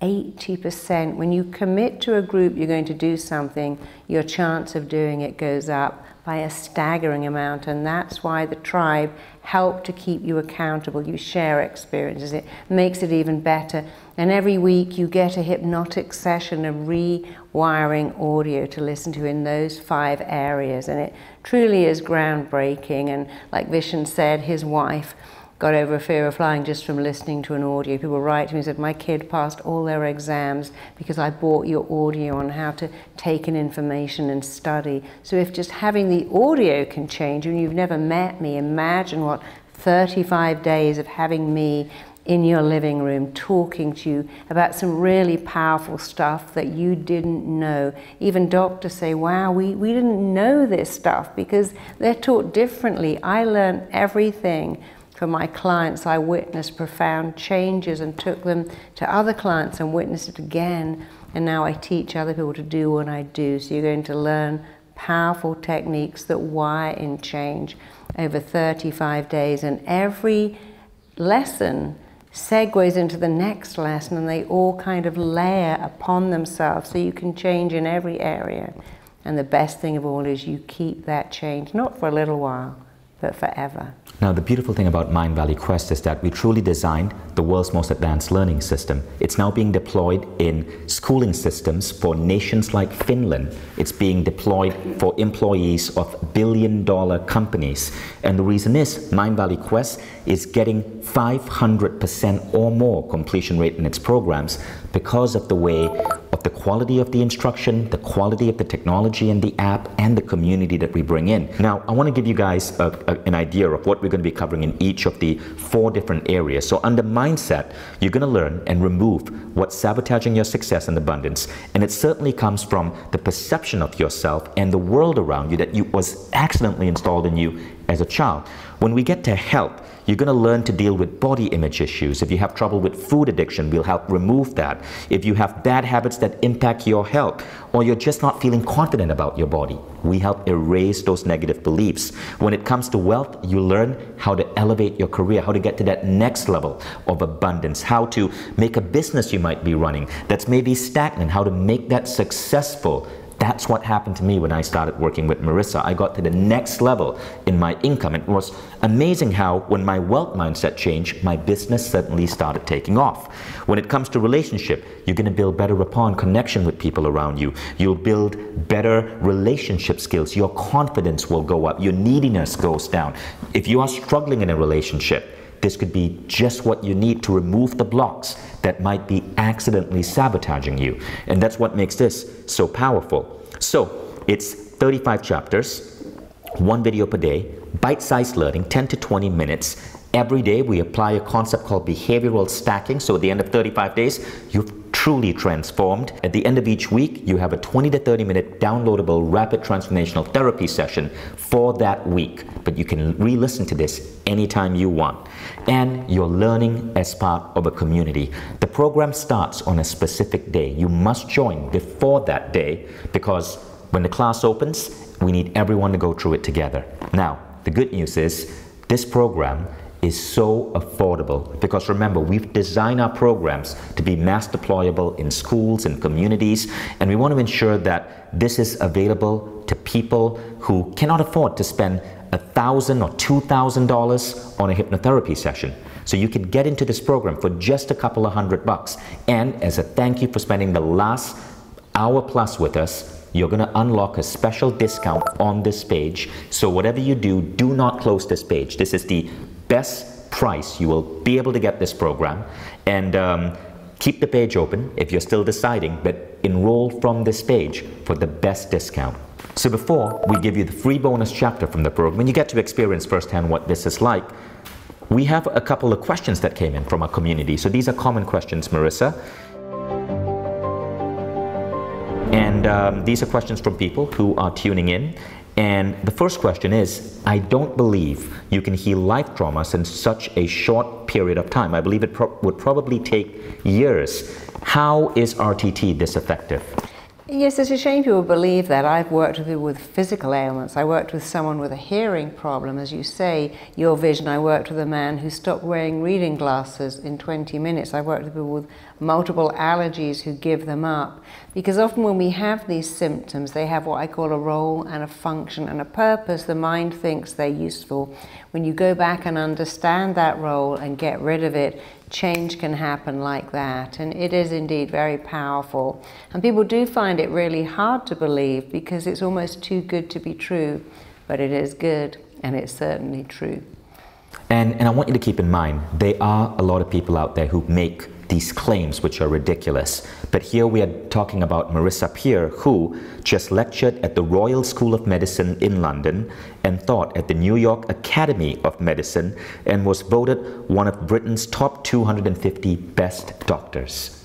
80%. When you commit to a group, you're going to do something, your chance of doing it goes up by a staggering amount, and that's why the tribe help to keep you accountable. You share experiences, it makes it even better. And every week you get a hypnotic session of rewiring audio to listen to in those 5 areas, and it truly is groundbreaking. And like Vishen said, his wife got over a fear of flying just from listening to an audio. People write to me and said, my kid passed all their exams because I bought your audio on how to take in information and study. So if just having the audio can change, and you've never met me, imagine what 35 days of having me in your living room talking to you about some really powerful stuff that you didn't know. Even doctors say, wow, we didn't know this stuff because they're taught differently. I learned everything from my clients. I witnessed profound changes and took them to other clients and witnessed it again. And now I teach other people to do what I do. So you're going to learn powerful techniques that wire in change over 35 days. And every lesson segues into the next lesson, and they all kind of layer upon themselves, so you can change in every area. And the best thing of all is you keep that change, not for a little while, but forever. Now, the beautiful thing about Mindvalley Quest is that we truly designed the world's most advanced learning system. It's now being deployed in schooling systems for nations like Finland. It's being deployed for employees of billion-dollar companies. And the reason is Mindvalley Quest is getting 500% or more completion rate in its programs because of the way of the quality of the instruction, the quality of the technology in the app, and the community that we bring in. Now, I want to give you guys an idea of what we're going to be covering in each of the 4 different areas. So under mindset, you're going to learn and remove what's sabotaging your success and abundance. And it certainly comes from the perception of yourself and the world around you that was accidentally installed in you as a child. When we get to health, you're going to learn to deal with body image issues. If you have trouble with food addiction, we'll help remove that. If you have bad habits that impact your health, or you're just not feeling confident about your body, we help erase those negative beliefs. When it comes to wealth, you learn how to elevate your career, how to get to that next level of abundance, how to make a business you might be running that's maybe stagnant, how to make that successful. That's what happened to me when I started working with Marissa. I got to the next level in my income. It was amazing how when my wealth mindset changed, my business suddenly started taking off. When it comes to relationship, you're going to build better rapport and connection with people around you. You'll build better relationship skills. Your confidence will go up. Your neediness goes down. If you are struggling in a relationship, this could be just what you need to remove the blocks that might be accidentally sabotaging you. And that's what makes this so powerful. So it's 35 chapters, 1 video per day, bite-sized learning, 10 to 20 minutes. Every day we apply a concept called behavioral stacking. So at the end of 35 days, you've truly transformed. At the end of each week, you have a 20 to 30 minute downloadable rapid transformational therapy session for that week. But you can re-listen to this anytime you want. And you're learning as part of a community. The program starts on a specific day. You must join before that day because when the class opens, we need everyone to go through it together. Now, the good news is this program is so affordable because remember, we've designed our programs to be mass deployable in schools and communities, and we want to ensure that this is available to people who cannot afford to spend $1,000 or $2,000 on a hypnotherapy session. So you can get into this program for just a couple of $100, and as a thank you for spending the last hour plus with us, you're going to unlock a special discount on this page. So whatever you do, do not close this page. This is the best price you will be able to get this program, and keep the page open if you're still deciding, but enroll from this page for the best discount. So before we give you the free bonus chapter from the program and you get to experience firsthand what this is like, we have a couple of questions that came in from our community. So these are common questions, Marissa. And these are questions from people who are tuning in. And the first question is, I don't believe you can heal life traumas in such a short period of time. I believe it would probably take years. How is RTT this effective? Yes, it's a shame people believe that. I've worked with people with physical ailments. I worked with someone with a hearing problem, as you say, your vision. I worked with a man who stopped wearing reading glasses in 20 minutes. I worked with people with multiple allergies who give them up. Because often when we have these symptoms, they have what I call a role and a function and a purpose. The mind thinks they're useful. When you go back and understand that role and get rid of it, change can happen like that, and it is indeed very powerful. And people do find it really hard to believe because it's almost too good to be true, but it is good, and it's certainly true. And I want you to keep in mind, there are a lot of people out there who make these claims which are ridiculous. But here we are talking about Marissa Peer, who just lectured at the Royal School of Medicine in London and taught at the New York Academy of Medicine and was voted one of Britain's top 250 best doctors.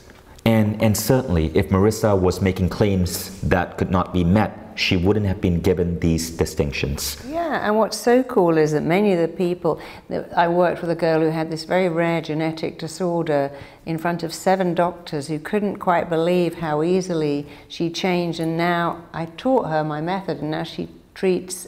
And certainly, if Marissa was making claims that could not be met, she wouldn't have been given these distinctions. Yeah, and what's so cool is that many of the people, I worked with a girl who had this very rare genetic disorder in front of 7 doctors who couldn't quite believe how easily she changed, and now I taught her my method, and now she treats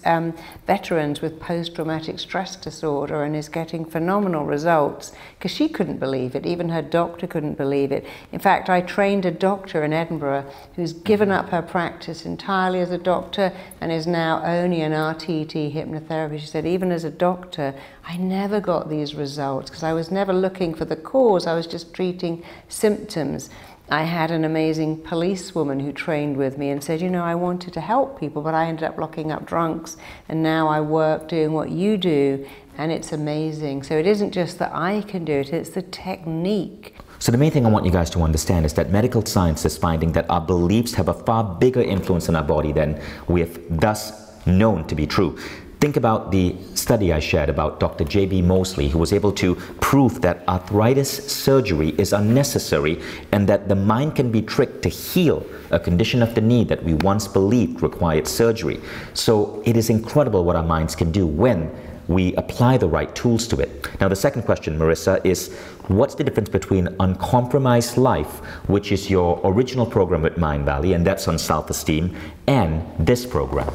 veterans with post-traumatic stress disorder and is getting phenomenal results because she couldn't believe it. Even her doctor couldn't believe it. In fact, I trained a doctor in Edinburgh who's given up her practice entirely as a doctor and is now only an RTH hypnotherapist. She said, even as a doctor, I never got these results because I was never looking for the cause. I was just treating symptoms. I had an amazing policewoman who trained with me and said, you know, I wanted to help people, but I ended up locking up drunks, and now I work doing what you do, and it's amazing. So it isn't just that I can do it, it's the technique. So the main thing I want you guys to understand is that medical science is finding that our beliefs have a far bigger influence on our body than we have thus known to be true. Think about the study I shared about Dr. J.B. Mosley, who was able to prove that arthritis surgery is unnecessary and that the mind can be tricked to heal a condition of the knee that we once believed required surgery. So it is incredible what our minds can do when we apply the right tools to it. Now, the second question, Marissa, is what's the difference between Uncompromised Life, which is your original program at Mindvalley, and that's on self-esteem, and this program?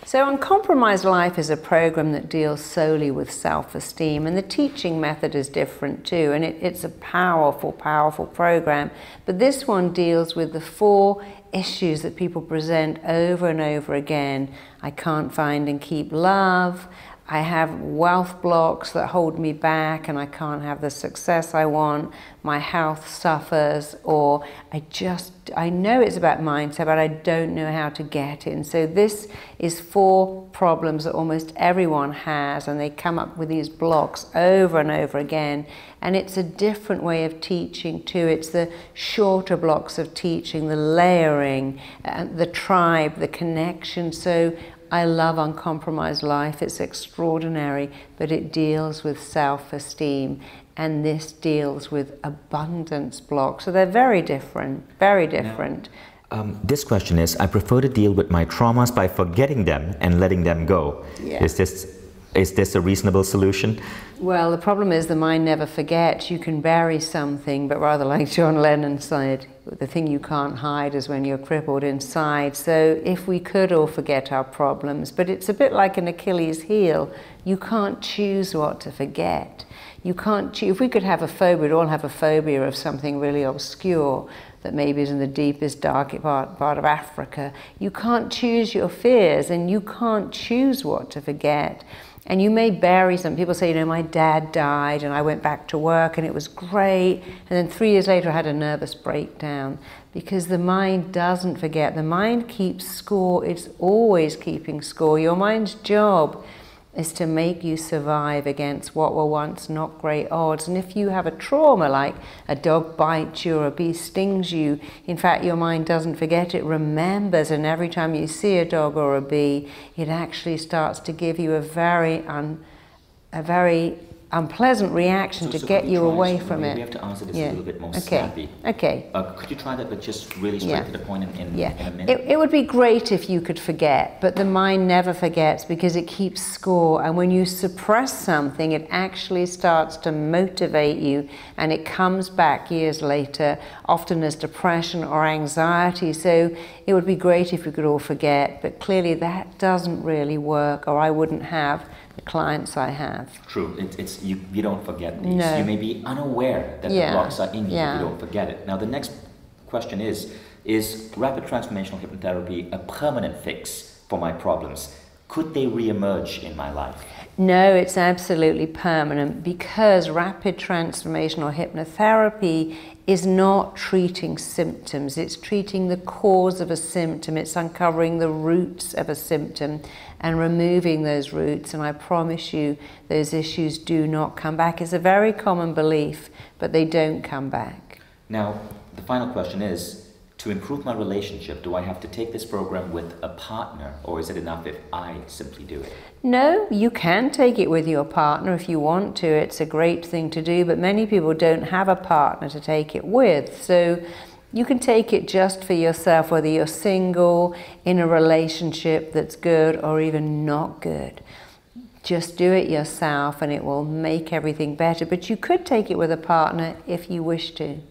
So Uncompromised Life is a program that deals solely with self-esteem, and the teaching method is different too, and it's a powerful, powerful program. But this one deals with the 4 issues that people present over and over again. I can't find and keep love. I have wealth blocks that hold me back and I can't have the success I want. My health suffers, or I know it's about mindset, but I don't know how to get it. And so this is 4 problems that almost everyone has, and they come up with these blocks over and over again. And it's a different way of teaching too. It's the shorter blocks of teaching, the layering, the tribe, the connection. So I love Uncompromised Life. It's extraordinary, but it deals with self-esteem, and this deals with abundance blocks. So they're very different, very different. This question is, I prefer to deal with my traumas by forgetting them and letting them go. Yeah. Is this a reasonable solution? Well, the problem is the mind never forgets. You can bury something, but rather like John Lennon said, the thing you can't hide is when you're crippled inside. So if we could all forget our problems, but it's a bit like an Achilles heel. You can't choose what to forget. You can't choose. If we could have a phobia, we'd all have a phobia of something really obscure that maybe is in the deepest, darkest part of Africa. You can't choose your fears, and you can't choose what to forget. And you may bury some. People say, you know, my dad died and I went back to work and it was great. And then 3 years later I had a nervous breakdown, because the mind doesn't forget. The mind keeps score. It's always keeping score. Your mind's job is to make you survive against what were once not great odds. And if you have a trauma, like a dog bites you or a bee stings you, in fact your mind doesn't forget, it remembers, and every time you see a dog or a bee, it actually starts to give you a very unpleasant reaction to get you away from it. We have to answer this a little bit more snappy. snappy. Okay. Could you try that, but just really straight to the point in a minute? It would be great if you could forget, but the mind never forgets because it keeps score. And when you suppress something, it actually starts to motivate you, and it comes back years later, often as depression or anxiety. So it would be great if we could all forget, but clearly that doesn't really work, or I wouldn't have the clients I have. True, you don't forget these. No. You may be unaware that the blocks are in you, but you don't forget it. Now the next question is rapid transformational hypnotherapy a permanent fix for my problems? Could they re-emerge in my life? No, it's absolutely permanent, because rapid transformational hypnotherapy is not treating symptoms. It's treating the cause of a symptom. It's uncovering the roots of a symptom and removing those roots. And I promise you, those issues do not come back. It's a very common belief, but they don't come back. Now, the final question is, to improve my relationship, do I have to take this program with a partner, or is it enough if I simply do it? No, you can take it with your partner if you want to. It's a great thing to do, but many people don't have a partner to take it with. So you can take it just for yourself, whether you're single, in a relationship that's good, or even not good. Just do it yourself and it will make everything better. But you could take it with a partner if you wish to.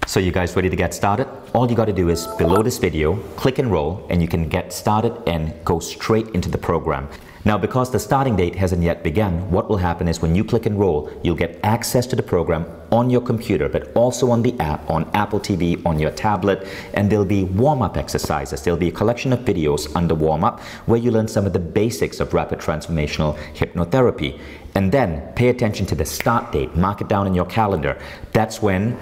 So you guys ready to get started? All you got to do is below this video, click enroll, and you can get started and go straight into the program. Now, because the starting date hasn't yet begun, what will happen is when you click enroll, you'll get access to the program on your computer, but also on the app, on Apple TV, on your tablet, and there'll be warm-up exercises. There'll be a collection of videos under warm-up where you learn some of the basics of rapid transformational hypnotherapy. And then pay attention to the start date. Mark it down in your calendar. That's when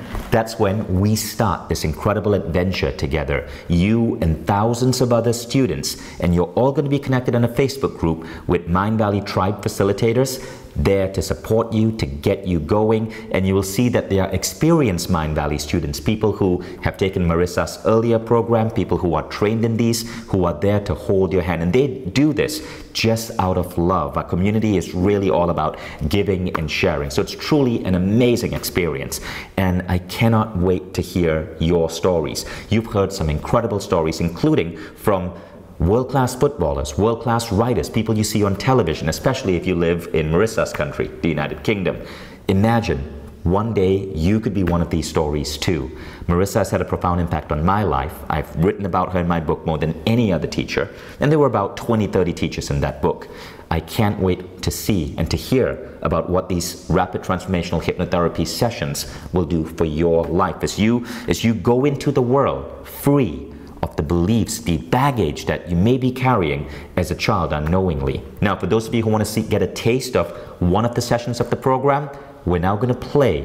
we start this incredible adventure together. You and thousands of other students, and you're all going to be connected in a Facebook group with Mindvalley Tribe facilitators there to support you, to get you going, and you will see that they are experienced Mindvalley students, people who have taken Marissa's earlier program, people who are trained in these, who are there to hold your hand, and they do this just out of love. Our community is really all about giving and sharing, so it's truly an amazing experience, and I cannot wait to hear your stories. You've heard some incredible stories, including from world-class footballers, world-class writers, people you see on television, especially if you live in Marissa's country, the United Kingdom. Imagine one day you could be one of these stories too. Marissa has had a profound impact on my life. I've written about her in my book more than any other teacher, and there were about 20-30 teachers in that book. I can't wait to see and to hear about what these rapid transformational hypnotherapy sessions will do for your life as you go into the world free of the beliefs, the baggage that you may be carrying as a child unknowingly. Now, for those of you who want to get a taste of one of the sessions of the program, we're now going to play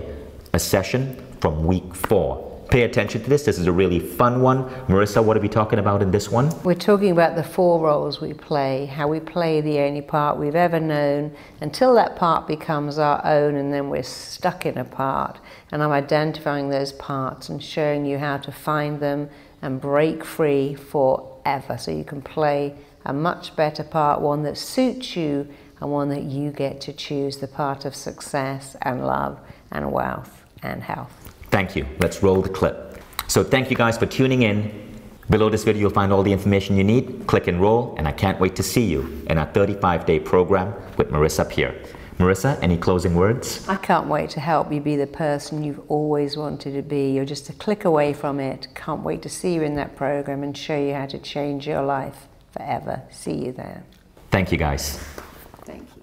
a session from week 4. Pay attention to this. This is a really fun one. Marissa, what are we talking about in this one? We're talking about the 4 roles we play, how we play the only part we've ever known until that part becomes our own, and then we're stuck in a part. And I'm identifying those parts and showing you how to find them and break free forever, so you can play a much better part, one that suits you and one that you get to choose, the part of success and love and wealth and health. Thank you. Let's roll the clip. So thank you guys for tuning in. Below this video you'll find all the information you need. Click enroll, and I can't wait to see you in our 35-day program with Marissa up here. Marissa, any closing words? I can't wait to help you be the person you've always wanted to be. You're just a click away from it. Can't wait to see you in that program and show you how to change your life forever. See you there. Thank you, guys. Thank you.